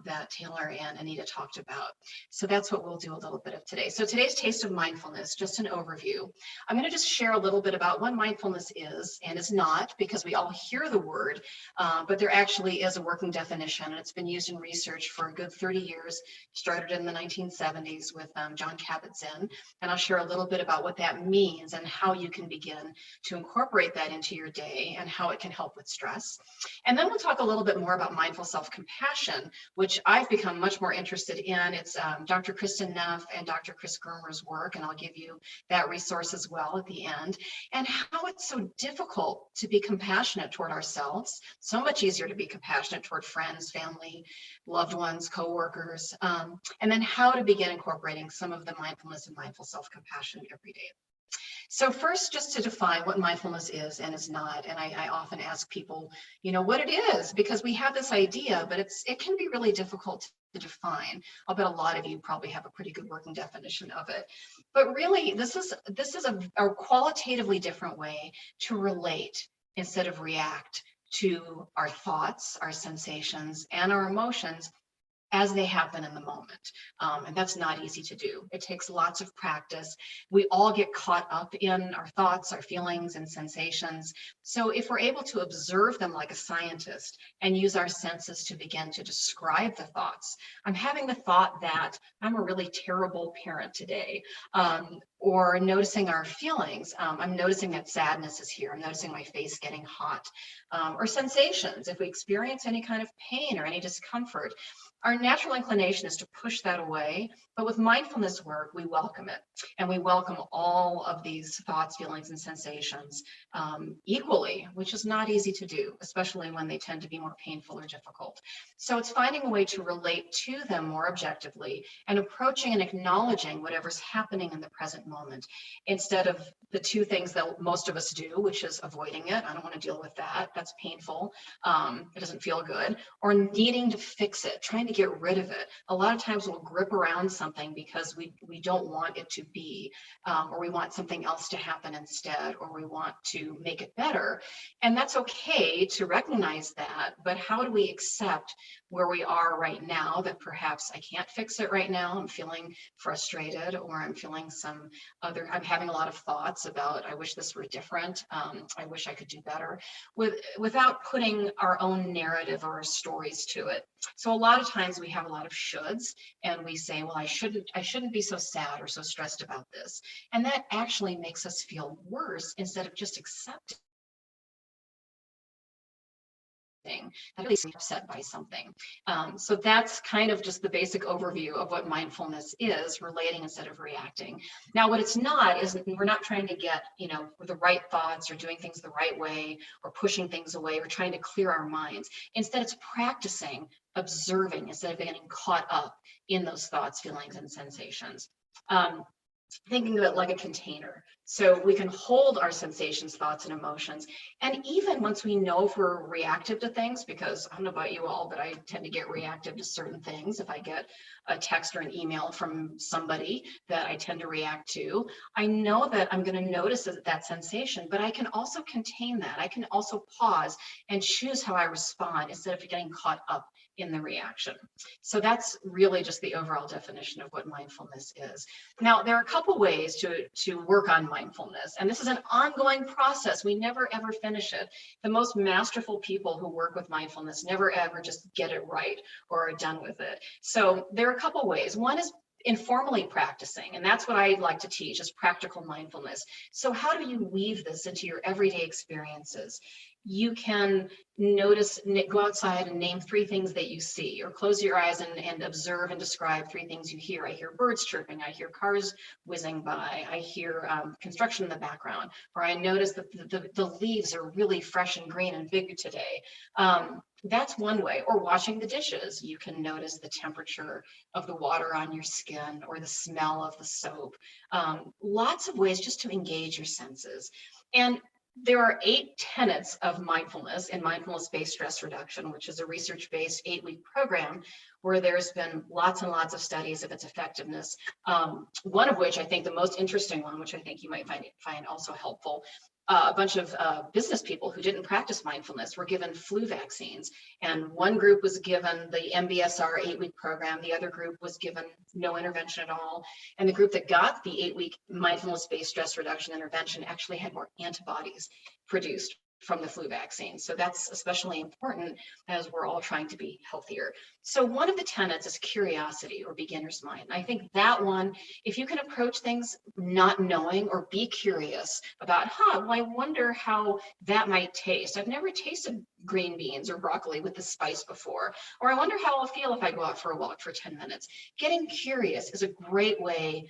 that Taylor and Anita talked about. So that's what we'll do a little bit of today. So today's taste of mindfulness, just an overview. I'm going to just share a little bit about what mindfulness is and is not, because we all hear the word, but there actually is a working definition, and it's been used in research for a good 30 years, started in the 1970s with John Kabat-Zinn, and I'll share a little bit about what that means and how you can begin to incorporate that into your day and how it can help with stress. And then we'll talk a little bit more about mindful self-compassion, which I've become much more interested in. It's Dr. Kristen Neff and Dr. Chris Germer's work, and I'll give you that resource as well at the end, and how it's so difficult to be compassionate toward ourselves, so much easier to be compassionate toward friends, family, loved ones, coworkers, and then how to begin incorporating some of the mindfulness and mindful self-compassion every day. So first, just to define what mindfulness is and is not, and I often ask people, you know, what it is, because we have this idea, but it can be really difficult to define. I'll bet a lot of you probably have a pretty good working definition of it. But really, this is a qualitatively different way to relate instead of react to our thoughts, our sensations, and our emotions as they happen in the moment. And that's not easy to do. It takes lots of practice. We all get caught up in our thoughts, our feelings, and sensations. So if we're able to observe them like a scientist and use our senses to begin to describe the thoughts, I'm having the thought that I'm a really terrible parent today, or noticing our feelings. I'm noticing that sadness is here. I'm noticing my face getting hot, or sensations. If we experience any kind of pain or any discomfort, our natural inclination is to push that away, but with mindfulness work, we welcome it. And we welcome all of these thoughts, feelings, and sensations equally, which is not easy to do, especially when they tend to be more painful or difficult. So it's finding a way to relate to them more objectively and approaching and acknowledging whatever's happening in the present moment, instead of the two things that most of us do, which is avoiding it. I don't want to deal with that. That's painful. It doesn't feel good. Or needing to fix it, trying to get rid of it. A lot of times we'll grip around something because we don't want it to be, or we want something else to happen instead, or we want to make it better. And that's okay to recognize that, but how do we accept where we are right now, that perhaps I can't fix it right now, I'm feeling frustrated, or I'm feeling I'm having a lot of thoughts about, I wish this were different, I wish I could do better, without putting our own narrative or our stories to it. So a lot of times we have a lot of shoulds, and we say, well, I shouldn't be so sad or so stressed about this. And that actually makes us feel worse instead of just accepting that at least I'm upset by something. So that's kind of just the basic overview of what mindfulness is, relating instead of reacting. Now, what it's not is we're not trying to get, the right thoughts or doing things the right way or pushing things away or trying to clear our minds. Instead, it's practicing observing instead of getting caught up in those thoughts, feelings, and sensations. Thinking of it like a container. So we can hold our sensations, thoughts, and emotions. And even once we know if we're reactive to things, because I don't know about you all, but I tend to get reactive to certain things. If I get a text or an email from somebody that I tend to react to, I know that I'm going to notice that sensation, but I can also contain that. I can also pause and choose how I respond instead of getting caught up in the reaction. So that's really just the overall definition of what mindfulness is. Now, there are a couple ways to work on mindfulness, and this is an ongoing process. We never ever finish it. The most masterful people who work with mindfulness never ever just get it right or are done with it. So there are a couple ways. One is informally practicing, and that's what I like to teach, is practical mindfulness. So how do you weave this into your everyday experiences? You can go outside and name 3 things that you see, or close your eyes and observe and describe 3 things you hear. I hear birds chirping, I hear cars whizzing by, I hear construction in the background, or I notice that the leaves are really fresh and green and big today. That's one way. Or washing the dishes. You can notice the temperature of the water on your skin or the smell of the soap. Lots of ways just to engage your senses. And there are 8 tenets of mindfulness in mindfulness-based stress reduction, which is a research-based 8-week program where there's been lots and lots of studies of its effectiveness. One of which, I think the most interesting one, which I think you might find also helpful, a bunch of business people who didn't practice mindfulness were given flu vaccines. And one group was given the MBSR 8-week program. The other group was given no intervention at all. And the group that got the 8-week mindfulness-based stress reduction intervention actually had more antibodies produced from the flu vaccine. So that's especially important as we're all trying to be healthier. So one of the tenets is curiosity, or beginner's mind. And I think that one, if you can approach things not knowing or be curious about, well, I wonder how that might taste. I've never tasted green beans or broccoli with the spice before. Or I wonder how I'll feel if I go out for a walk for 10 minutes. Getting curious is a great way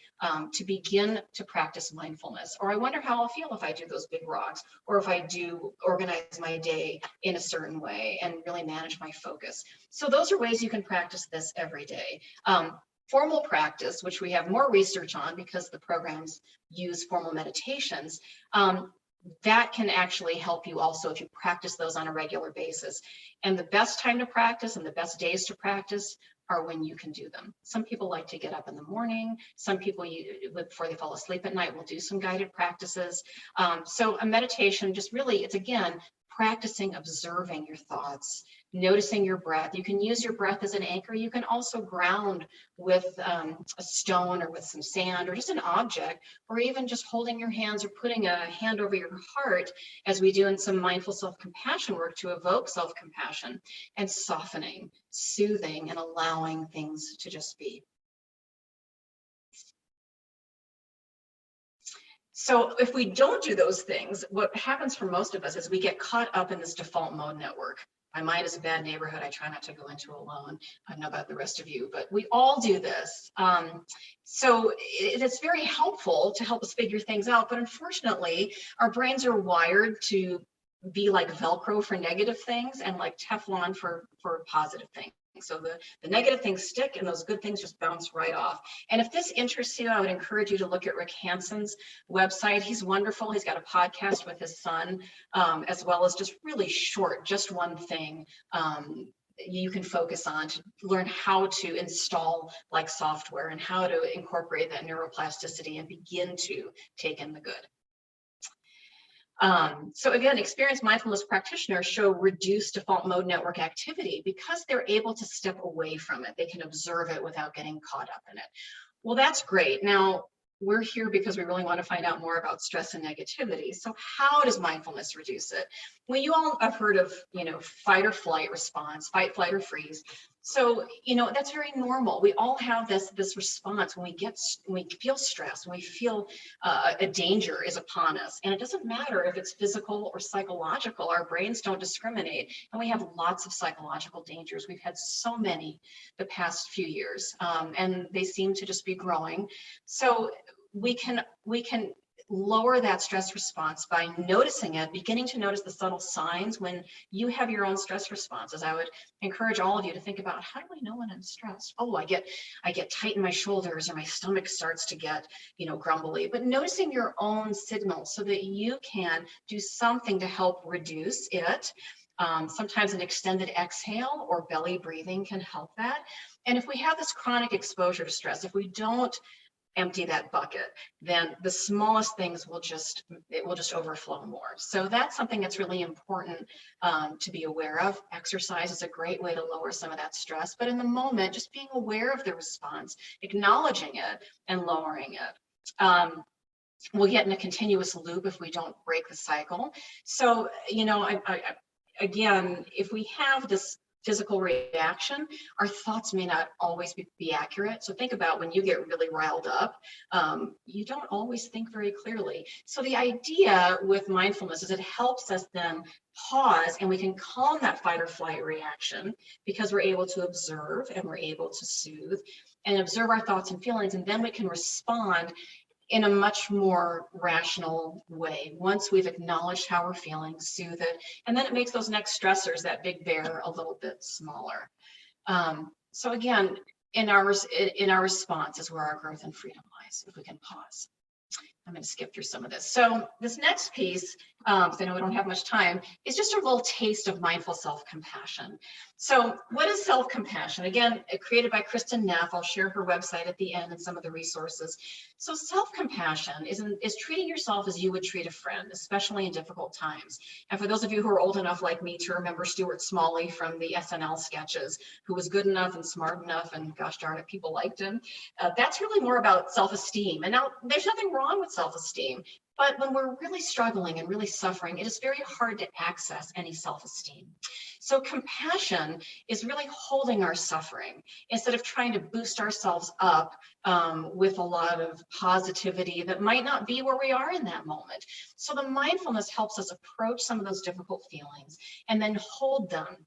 to begin to practice mindfulness. Or I wonder how I'll feel if I do those big rocks, or if I do organize my day in a certain way and really manage my focus. So those are ways you can practice this every day. Formal practice, which we have more research on because the programs use formal meditations, that can actually help you also if you practice those on a regular basis. And the best time to practice and the best days to practice are when you can do them. Some people like to get up in the morning. Some people, before they fall asleep at night, will do some guided practices. So a meditation, just really, it's again, practicing observing your thoughts, noticing your breath. You can use your breath as an anchor. You can also ground with a stone or with some sand or just an object, or even just holding your hands or putting a hand over your heart, as we do in some mindful self-compassion work, to evoke self-compassion and softening, soothing, and allowing things to just be. So if we don't do those things, what happens for most of us is we get caught up in this default mode network. My mind is a bad neighborhood I try not to go into alone. I don't know about the rest of you, but we all do this. So it's very helpful to help us figure things out. But unfortunately, our brains are wired to be like Velcro for negative things and like Teflon for positive things. So the negative things stick and those good things just bounce right off. And if this interests you, I would encourage you to look at Rick Hanson's website. He's wonderful. He's got a podcast with his son, as well as just really short, just one thing you can focus on to learn how to install like software and how to incorporate that neuroplasticity and begin to take in the good. So again, experienced mindfulness practitioners show reduced default mode network activity because they're able to step away from it. They can observe it without getting caught up in it. Well, that's great. Now, we're here because we really want to find out more about stress and negativity. So how does mindfulness reduce it? Well, you all have heard of, fight or flight response, fight, flight, or freeze. So, that's very normal. We all have this response when we feel stress, when we feel a danger is upon us. And it doesn't matter if it's physical or psychological, our brains don't discriminate. And we have lots of psychological dangers. We've had so many the past few years, and they seem to just be growing. So we can lower that stress response by noticing it, beginning to notice the subtle signs when you have your own stress responses. I would encourage all of you to think about, how do I know when I'm stressed? Oh, I get tight in my shoulders, or my stomach starts to get, grumbly. But noticing your own signals so that you can do something to help reduce it. Sometimes an extended exhale or belly breathing can help that. And if we have this chronic exposure to stress, if we don't empty that bucket, then the smallest things will just overflow more. So that's something that's really important to be aware of. Exercise is a great way to lower some of that stress, but in the moment, just being aware of the response, acknowledging it, and lowering it. We'll get in a continuous loop if we don't break the cycle. So, again, if we have this physical reaction, our thoughts may not always be accurate. So think about when you get really riled up, you don't always think very clearly. So the idea with mindfulness is it helps us then pause, and we can calm that fight or flight reaction because we're able to observe and we're able to soothe and observe our thoughts and feelings, and then we can respond in a much more rational way once we've acknowledged how we're feeling, soothe it, and then it makes those next stressors, that big bear, a little bit smaller. So again, in our response is where our growth and freedom lies, if we can pause. I'm going to skip through some of this. So this next piece, because I know we don't have much time, is just a little taste of mindful self-compassion. So what is self-compassion? Again, created by Kristin Neff. I'll share her website at the end and some of the resources. So self-compassion is treating yourself as you would treat a friend, especially in difficult times. And for those of you who are old enough like me to remember Stuart Smalley from the SNL sketches, who was good enough and smart enough, and gosh darn it, people liked him. That's really more about self-esteem. And now there's nothing wrong with self-esteem, but when we're really struggling and really suffering, it is very hard to access any self-esteem. So compassion is really holding our suffering instead of trying to boost ourselves up with a lot of positivity that might not be where we are in that moment. So the mindfulness helps us approach some of those difficult feelings and then hold them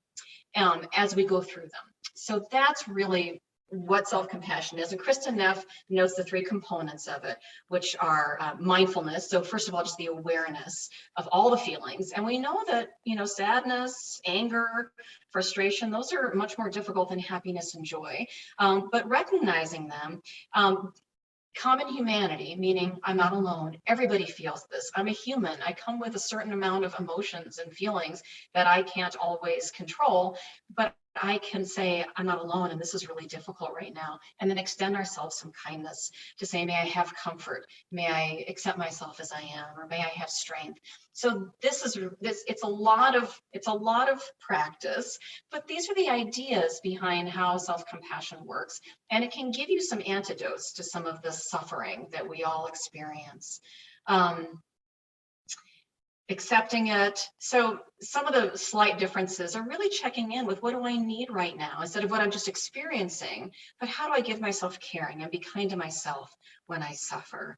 as we go through them. So that's really what self-compassion is. And Kristin Neff notes the three components of it, which are mindfulness. So first of all, just the awareness of all the feelings. And we know that, sadness, anger, frustration, those are much more difficult than happiness and joy. But recognizing them, common humanity, meaning I'm not alone. Everybody feels this. I'm a human. I come with a certain amount of emotions and feelings that I can't always control, but I can say I'm not alone and this is really difficult right now, and then extend ourselves some kindness to say, may I have comfort, may I accept myself as I am, or may I have strength. So it's a lot of practice, but these are the ideas behind how self-compassion works, and it can give you some antidotes to some of the suffering that we all experience. Accepting it. So some of the slight differences are really checking in with what do I need right now instead of what I'm just experiencing, but how do I give myself caring and be kind to myself when I suffer?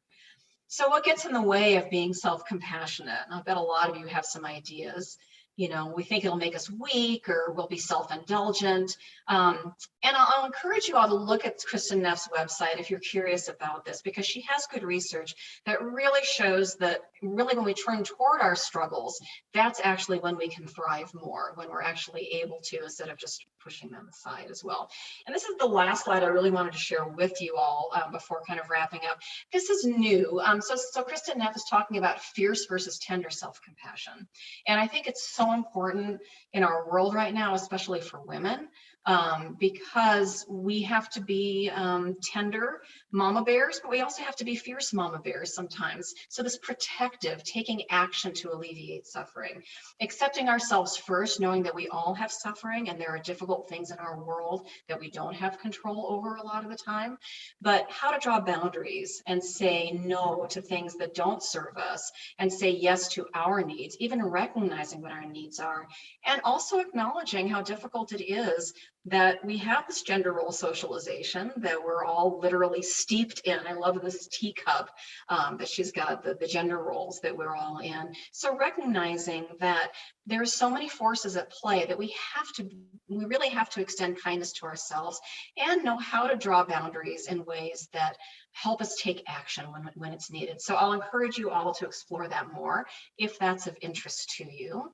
So what gets in the way of being self-compassionate? And I bet a lot of you have some ideas. We think it'll make us weak or we'll be self-indulgent. And I'll encourage you all to look at Kristin Neff's website if you're curious about this, because she has good research that really shows that really when we turn toward our struggles, that's actually when we can thrive more, when we're actually able to, instead of just pushing them aside as well. And this is the last slide I really wanted to share with you all before kind of wrapping up. This is new. So Kristen Neff is talking about fierce versus tender self-compassion. And I think it's so important in our world right now, especially for women, because we have to be tender mama bears, but we also have to be fierce mama bears sometimes. So this protective, taking action to alleviate suffering, accepting ourselves first, knowing that we all have suffering and there are difficult things in our world that we don't have control over a lot of the time, but how to draw boundaries and say no to things that don't serve us and say yes to our needs, even recognizing what our needs are, and also acknowledging how difficult it is that we have this gender role socialization that we're all literally steeped in. I love this teacup that she's got, the gender roles that we're all in. So recognizing that there's so many forces at play that we really have to extend kindness to ourselves and know how to draw boundaries in ways that help us take action when it's needed. So I'll encourage you all to explore that more if that's of interest to you.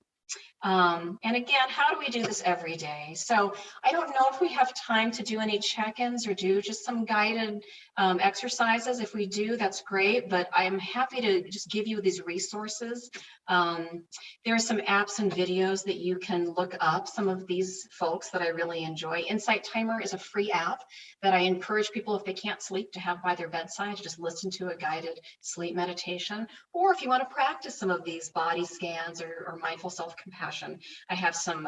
And again, how do we do this every day? So I don't know if we have time to do any check-ins or do just some guided exercises. If we do, that's great, but I'm happy to just give you these resources. There are some apps and videos that you can look up, some of these folks that I really enjoy. Insight Timer is a free app that I encourage people, if they can't sleep, to have by their bedside, to just listen to a guided sleep meditation. Or if you want to practice some of these body scans or mindful self-compassion, I have some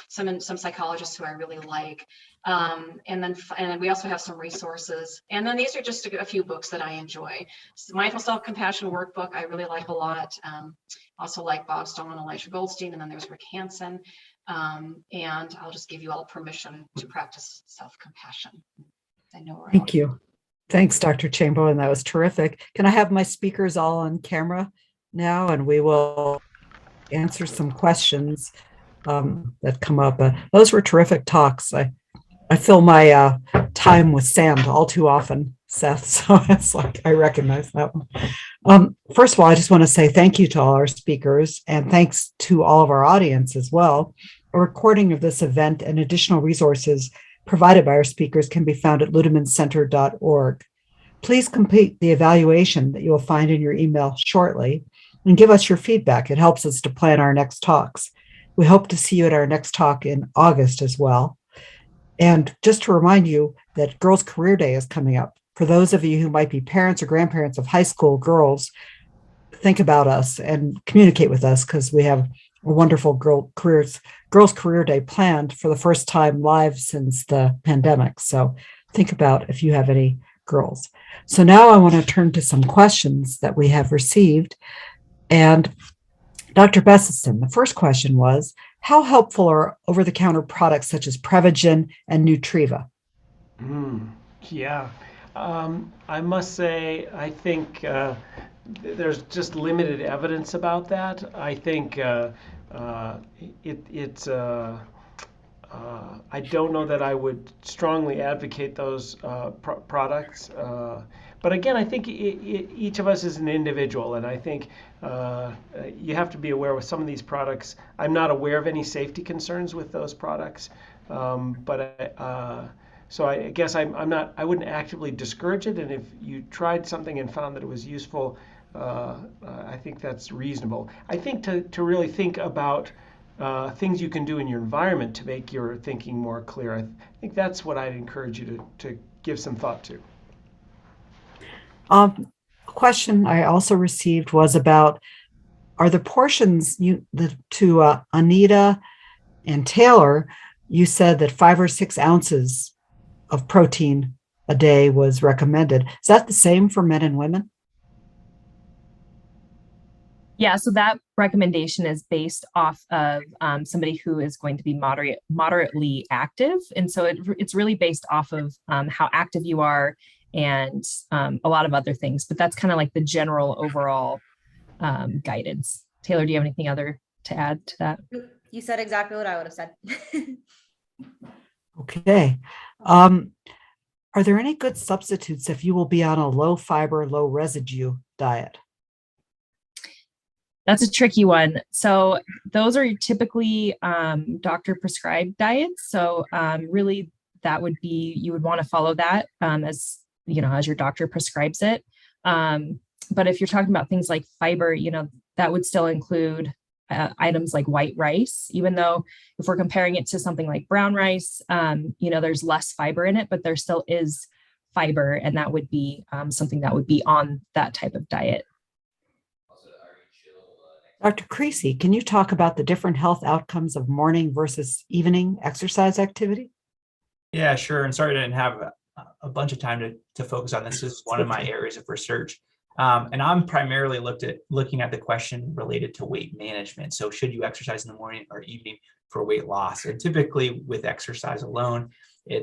psychologists who I really like. And then we also have some resources. And then these are just a few books that I enjoy. Mindful Self-Compassion Workbook, I really like a lot. Also like Bob Stone and Elisha Goldstein. And then there's Rick Hansen. And I'll just give you all permission to practice self-compassion. I know. Thank you. Thanks, Dr. Chamberlain. That was terrific. Can I have my speakers all on camera now? And we will answer some questions that come up. Those were terrific talks. I fill my time with sand all too often, Seth. So it's like I recognize that one. First of all, I just want to say thank you to all our speakers and thanks to all of our audience as well. A recording of this event and additional resources provided by our speakers can be found at ludemanCenter.org. Please complete the evaluation that you will find in your email shortly and give us your feedback. It helps us to plan our next talks. We hope to see you at our next talk in August as well. And just to remind you that Girls Career Day is coming up. For those of you who might be parents or grandparents of high school girls, think about us and communicate with us because we have a wonderful Girls Career Day planned for the first time live since the pandemic. So think about if you have any girls. So now I want to turn to some questions that we have received. And Dr. Bessison, the first question was, how helpful are over-the-counter products such as Prevagen and Nutreva? Yeah, I must say, I think there's just limited evidence about that. I think I don't know that I would strongly advocate those products. But again, I think each of us is an individual, and I think you have to be aware with some of these products. I'm not aware of any safety concerns with those products, so I guess I wouldn't actively discourage it. And if you tried something and found that it was useful, I think that's reasonable. I think to really think about things you can do in your environment to make your thinking more clear, I think that's what I'd encourage you to give some thought to. A question I also received was about, are the portions to Anita and Taylor, you said that 5 or 6 ounces of protein a day was recommended. Is that the same for men and women? Yeah, so that recommendation is based off of somebody who is going to be moderately active. And so it's really based off of how active you are and a lot of other things. But that's kind of like the general overall guidance. Taylor, do you have anything other to add to that? You said exactly what I would have said. Okay. Are there any good substitutes if you will be on a low fiber, low residue diet? That's a tricky one. So those are typically doctor prescribed diets. So really that would be, you would want to follow that as, as your doctor prescribes it. But if you're talking about things like fiber, that would still include items like white rice, even though if we're comparing it to something like brown rice, there's less fiber in it, but there still is fiber. And that would be something that would be on that type of diet. Dr. Creasy, can you talk about the different health outcomes of morning versus evening exercise activity? Yeah, sure. And sorry I didn't have a bunch of time to focus on this. This is one of my areas of research. And I'm primarily looking at the question related to weight management. So should you exercise in the morning or evening for weight loss? And typically with exercise alone,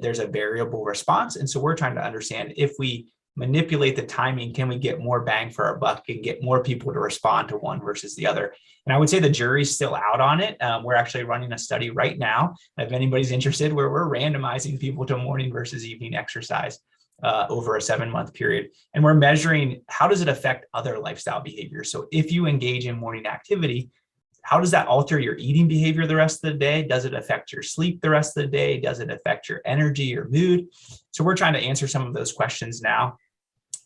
there's a variable response. And so we're trying to understand, if we manipulate the timing, can we get more bang for our buck and get more people to respond to one versus the other? And I would say the jury's still out on it. We're actually running a study right now, if anybody's interested, where we're randomizing people to morning versus evening exercise over a 7-month period. And we're measuring, how does it affect other lifestyle behaviors? So if you engage in morning activity, how does that alter your eating behavior the rest of the day? Does it affect your sleep the rest of the day? Does it affect your energy or mood? So we're trying to answer some of those questions now.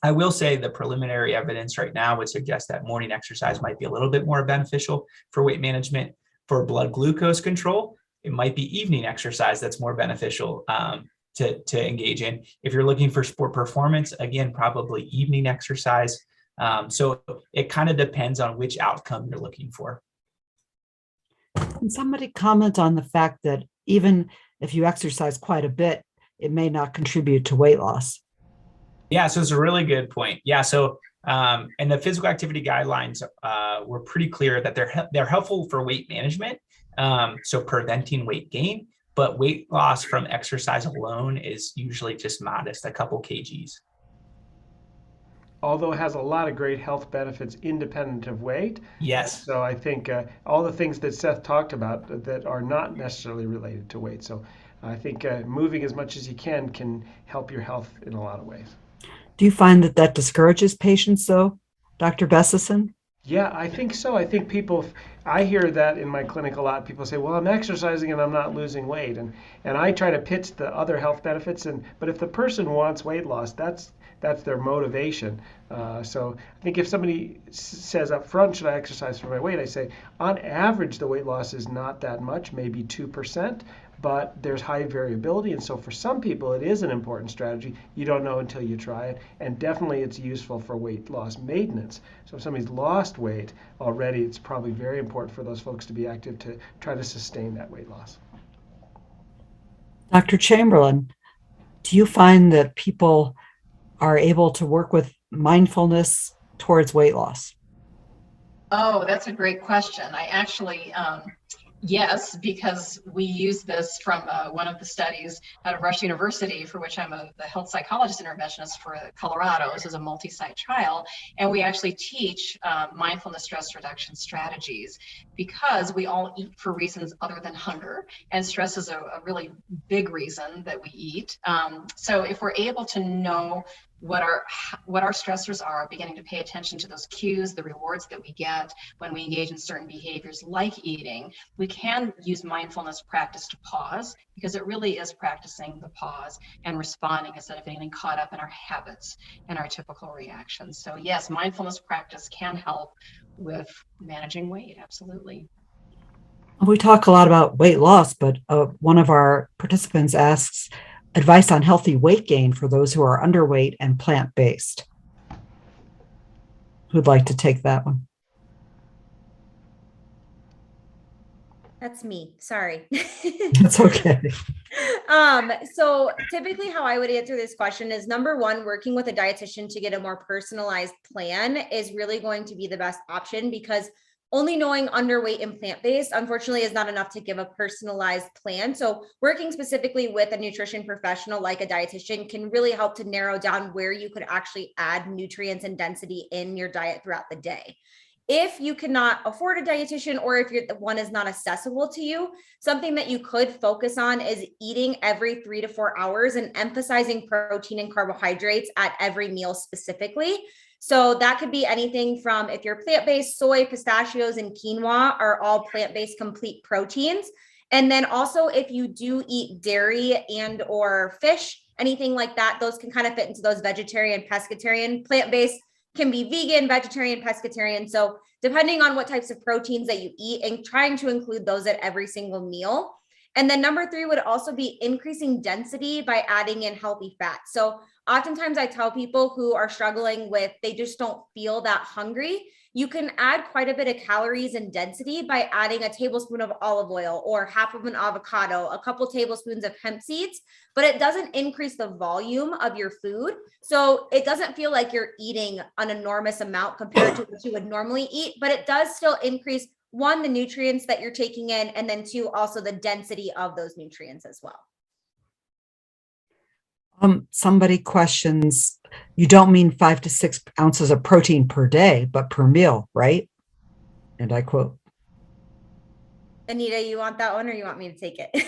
I will say the preliminary evidence right now would suggest that morning exercise might be a little bit more beneficial for weight management. For blood glucose control, it might be evening exercise that's more beneficial to engage in. If you're looking for sport performance, again, probably evening exercise. So it kind of depends on which outcome you're looking for. Can somebody comment on the fact that even if you exercise quite a bit, it may not contribute to weight loss? Yeah, so it's a really good point. Yeah, so and the physical activity guidelines were pretty clear that they're helpful for weight management, so preventing weight gain, but weight loss from exercise alone is usually just modest, a couple kgs. Although it has a lot of great health benefits independent of weight. Yes. So I think all the things that Seth talked about that are not necessarily related to weight. So I think moving as much as you can help your health in a lot of ways. Do you find that discourages patients, though, Dr. Bessison? Yeah, I think so. I think I hear that in my clinic a lot. People say, well, I'm exercising and I'm not losing weight. And I try to pitch the other health benefits. But if the person wants weight loss, that's their motivation. So I think if somebody says up front, should I exercise for my weight? I say, on average, the weight loss is not that much, maybe 2%. But there's high variability, and so for some people it is an important strategy. You don't know until you try it, and definitely it's useful for weight loss maintenance. So if somebody's lost weight already, it's probably very important for those folks to be active to try to sustain that weight loss. Dr. Chamberlain, do you find that people are able to work with mindfulness towards weight loss? Oh, that's a great question. I actually, yes, because we use this from one of the studies out of Rush University, for which I'm the health psychologist interventionist for Colorado. This is a multi-site trial. And we actually teach mindfulness stress reduction strategies, because we all eat for reasons other than hunger. And stress is a really big reason that we eat. So if we're able to know what our stressors are, beginning to pay attention to those cues, the rewards that we get when we engage in certain behaviors like eating, we can use mindfulness practice to pause, because it really is practicing the pause and responding instead of getting caught up in our habits and our typical reactions. So yes, mindfulness practice can help with managing weight, absolutely. We talk a lot about weight loss, but one of our participants asks advice on healthy weight gain for those who are underweight and plant-based. Who'd like to take that one? That's me. Sorry. That's okay. So typically how I would answer this question is, number one, working with a dietitian to get a more personalized plan is really going to be the best option, because only knowing underweight and plant-based, unfortunately, is not enough to give a personalized plan. So working specifically with a nutrition professional like a dietitian can really help to narrow down where you could actually add nutrients and density in your diet throughout the day. If you cannot afford a dietitian, or if the one is not accessible to you, something that you could focus on is eating every 3 to 4 hours and emphasizing protein and carbohydrates at every meal specifically. So that could be anything from, if you're plant-based, soy, pistachios, and quinoa are all plant-based complete proteins. And then also if you do eat dairy and or fish, anything like that, those can kind of fit into those vegetarian, pescatarian. Plant-based can be vegan, vegetarian, pescatarian. So depending on what types of proteins that you eat, and trying to include those at every single meal. And then number 3 would also be increasing density by adding in healthy fat. So oftentimes I tell people who are struggling with, they just don't feel that hungry, you can add quite a bit of calories and density by adding a tablespoon of olive oil or half of an avocado, a couple tablespoons of hemp seeds, but it doesn't increase the volume of your food. So it doesn't feel like you're eating an enormous amount compared to what you would normally eat, but it does still increase, 1, the nutrients that you're taking in, and then 2, also the density of those nutrients as well. Somebody questions, you don't mean 5 to 6 ounces of protein per day, but per meal, right? And I quote. Anita, you want that one or you want me to take it?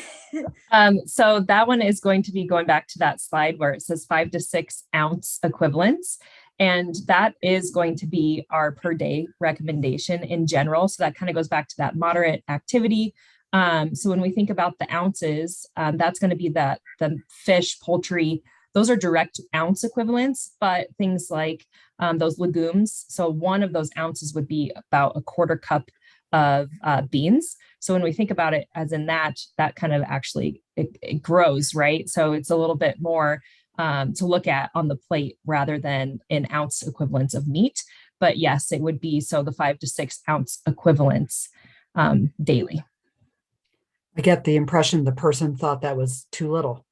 So that one is going to be going back to that slide where it says 5 to 6 ounce equivalents. And that is going to be our per day recommendation in general. So that kind of goes back to that moderate activity. So when we think about the ounces, that's going to be the fish, poultry, those are direct ounce equivalents, but things like those legumes. So 1 of those ounces would be about a 1/4 cup of beans. So when we think about it as in that kind of actually, it grows, right? So it's a little bit more to look at on the plate rather than in ounce equivalents of meat. But yes, it would be so the 5 to 6 ounce equivalents daily. I get the impression the person thought that was too little.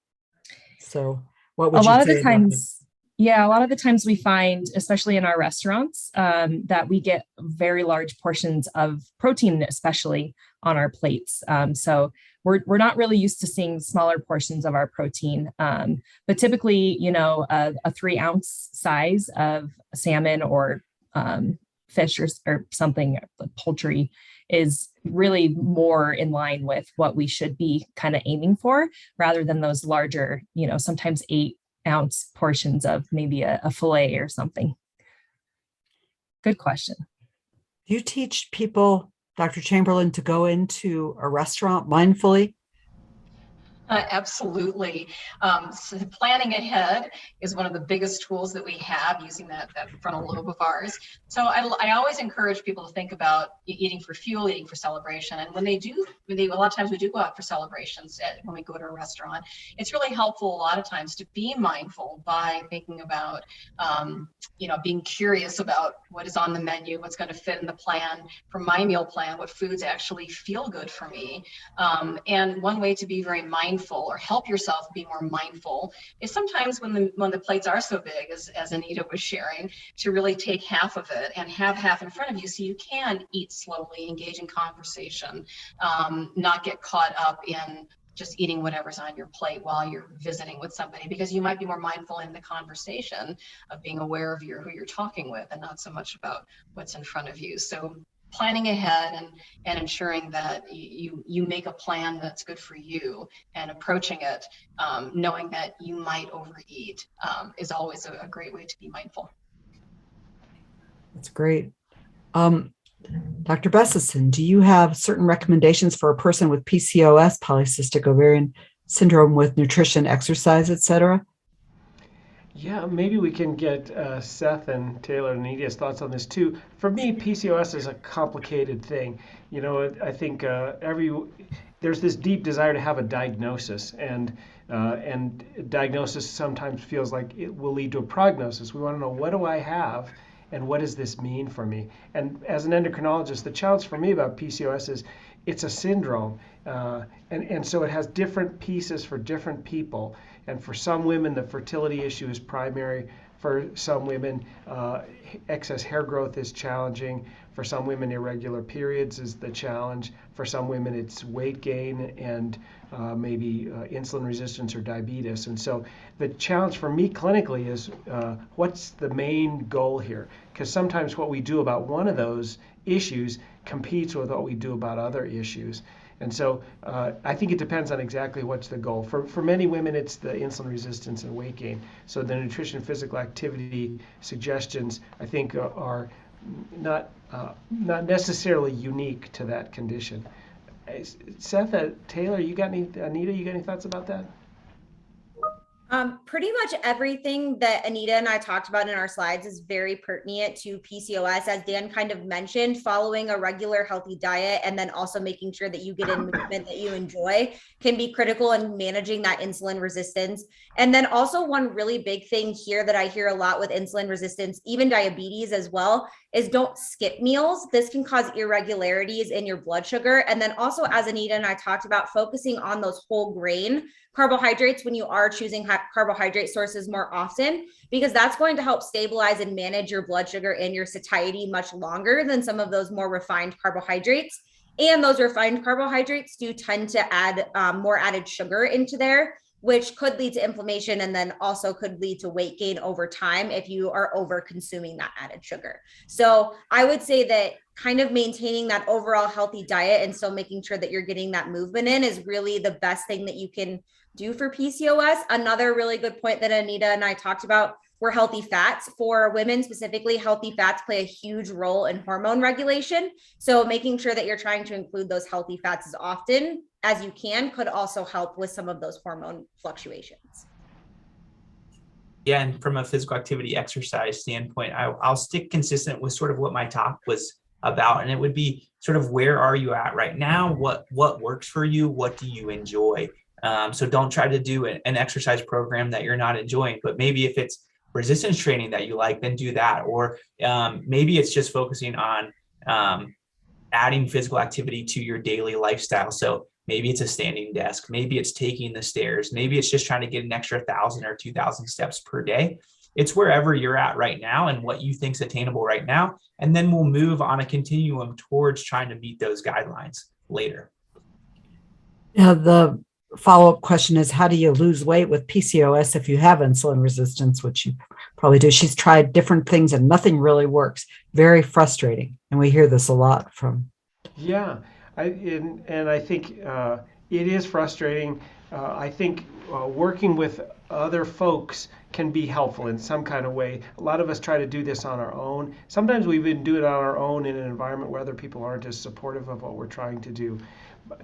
So what would A you lot of say the about times, this? yeah, a lot of the times we find, especially in our restaurants, that we get very large portions of protein, especially on our plates. So we're not really used to seeing smaller portions of our protein. But typically, a 3 ounce size of salmon or fish or something, poultry, is really more in line with what we should be kind of aiming for, rather than those larger, sometimes 8 ounce portions of maybe a fillet or something. Good question. Do you teach people, Dr. Chamberlain, to go into a restaurant mindfully? Absolutely. So planning ahead is one of the biggest tools that we have, using that frontal lobe of ours. So I always encourage people to think about eating for fuel, eating for celebration. And when a lot of times we do go out for celebrations when we go to a restaurant, it's really helpful a lot of times to be mindful by thinking about, being curious about what is on the menu, what's going to fit in the plan. For my meal plan, what foods actually feel good for me. And one way to be very mindful or help yourself be more mindful is sometimes when the plates are so big, as Anita was sharing, to really take half of it and have half in front of you so you can eat slowly, engage in conversation, not get caught up in just eating whatever's on your plate while you're visiting with somebody, because you might be more mindful in the conversation of being aware of who you're talking with and not so much about what's in front of you. So planning ahead and ensuring that you make a plan that's good for you, and approaching it knowing that you might overeat is always a great way to be mindful. That's great. Dr. Bessison, do you have certain recommendations for a person with PCOS, polycystic ovarian syndrome, with nutrition, exercise, etc.? Yeah, maybe we can get Seth and Taylor and Anita's thoughts on this too. For me, PCOS is a complicated thing. I think there's this deep desire to have a diagnosis, and diagnosis sometimes feels like it will lead to a prognosis. We want to know, what do I have, and what does this mean for me? And as an endocrinologist, the challenge for me about PCOS is it's a syndrome, and so it has different pieces for different people. And for some women, the fertility issue is primary. For some women, excess hair growth is challenging. For some women, irregular periods is the challenge. For some women, it's weight gain and maybe insulin resistance or diabetes. And so the challenge for me clinically is what's the main goal here? Because sometimes what we do about one of those issues competes with what we do about other issues. And so I think it depends on exactly what's the goal. For many women, it's the insulin resistance and weight gain. So the nutrition and physical activity suggestions, I think, are not necessarily unique to that condition. Seth, Taylor, Anita, you got any thoughts about that? Pretty much everything that Anita and I talked about in our slides is very pertinent to PCOS, as Dan kind of mentioned. Following a regular healthy diet and then also making sure that you get in movement that you enjoy can be critical in managing that insulin resistance. And then also one really big thing here that I hear a lot with insulin resistance, even diabetes as well, is don't skip meals. This can cause irregularities in your blood sugar. And then also, as Anita and I talked about, focusing on those whole grain carbohydrates when you are choosing carbohydrate sources more often, because that's going to help stabilize and manage your blood sugar and your satiety much longer than some of those more refined carbohydrates. And those refined carbohydrates do tend to add more added sugar into there, which could lead to inflammation and then also could lead to weight gain over time if you are over consuming that added sugar. So I would say that kind of maintaining that overall healthy diet and still making sure that you're getting that movement in is really the best thing that you can do for PCOS. Another really good point that Anita and I talked about were healthy fats. For women specifically, healthy fats play a huge role in hormone regulation. So making sure that you're trying to include those healthy fats as often as you can could also help with some of those hormone fluctuations. Yeah, and from a physical activity exercise standpoint, I'll stick consistent with sort of what my talk was about, and it would be sort of, where are you at right now? What works for you? What do you enjoy? So don't try to do an exercise program that you're not enjoying, but maybe if it's resistance training that you like, then do that. Or maybe it's just focusing on adding physical activity to your daily lifestyle. So maybe it's a standing desk, maybe it's taking the stairs, maybe it's just trying to get an extra 1,000 or 2,000 steps per day. It's wherever you're at right now and what you think is attainable right now. And then we'll move on a continuum towards trying to meet those guidelines later. Yeah, the follow-up question is, how do you lose weight with PCOS if you have insulin resistance, which you probably do? She's tried different things and nothing really works. Very frustrating. And we hear this a lot from. Yeah, I think it is frustrating. I think working with other folks can be helpful in some kind of way. A lot of us try to do this on our own. Sometimes we even do it on our own in an environment where other people aren't as supportive of what we're trying to do.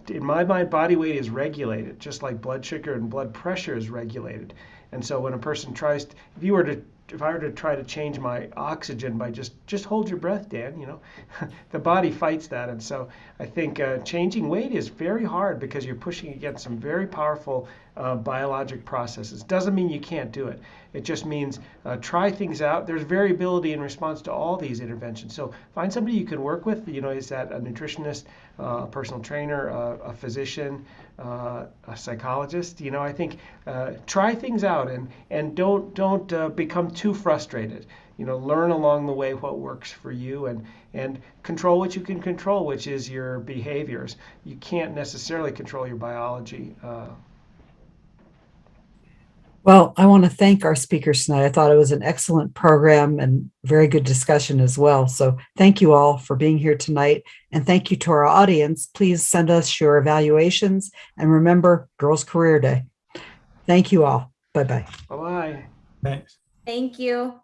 In my mind, body weight is regulated, just like blood sugar and blood pressure is regulated. And so when a person tries to, if I were to try to change my oxygen by just hold your breath, Dan, the body fights that. And so I think changing weight is very hard because you're pushing against some very powerful biologic processes. Doesn't mean you can't do it. It just means try things out. There's variability in response to all these interventions. So find somebody you can work with. Is that a nutritionist, a personal trainer, a physician, a psychologist? I think try things out and don't become too frustrated. Learn along the way what works for you and control what you can control, which is your behaviors. You can't necessarily control your biology. Well, I want to thank our speakers tonight. I thought it was an excellent program and very good discussion as well. So thank you all for being here tonight. And thank you to our audience. Please send us your evaluations. And remember, Girls Career Day. Thank you all. Bye-bye. Bye-bye. Thanks. Thank you.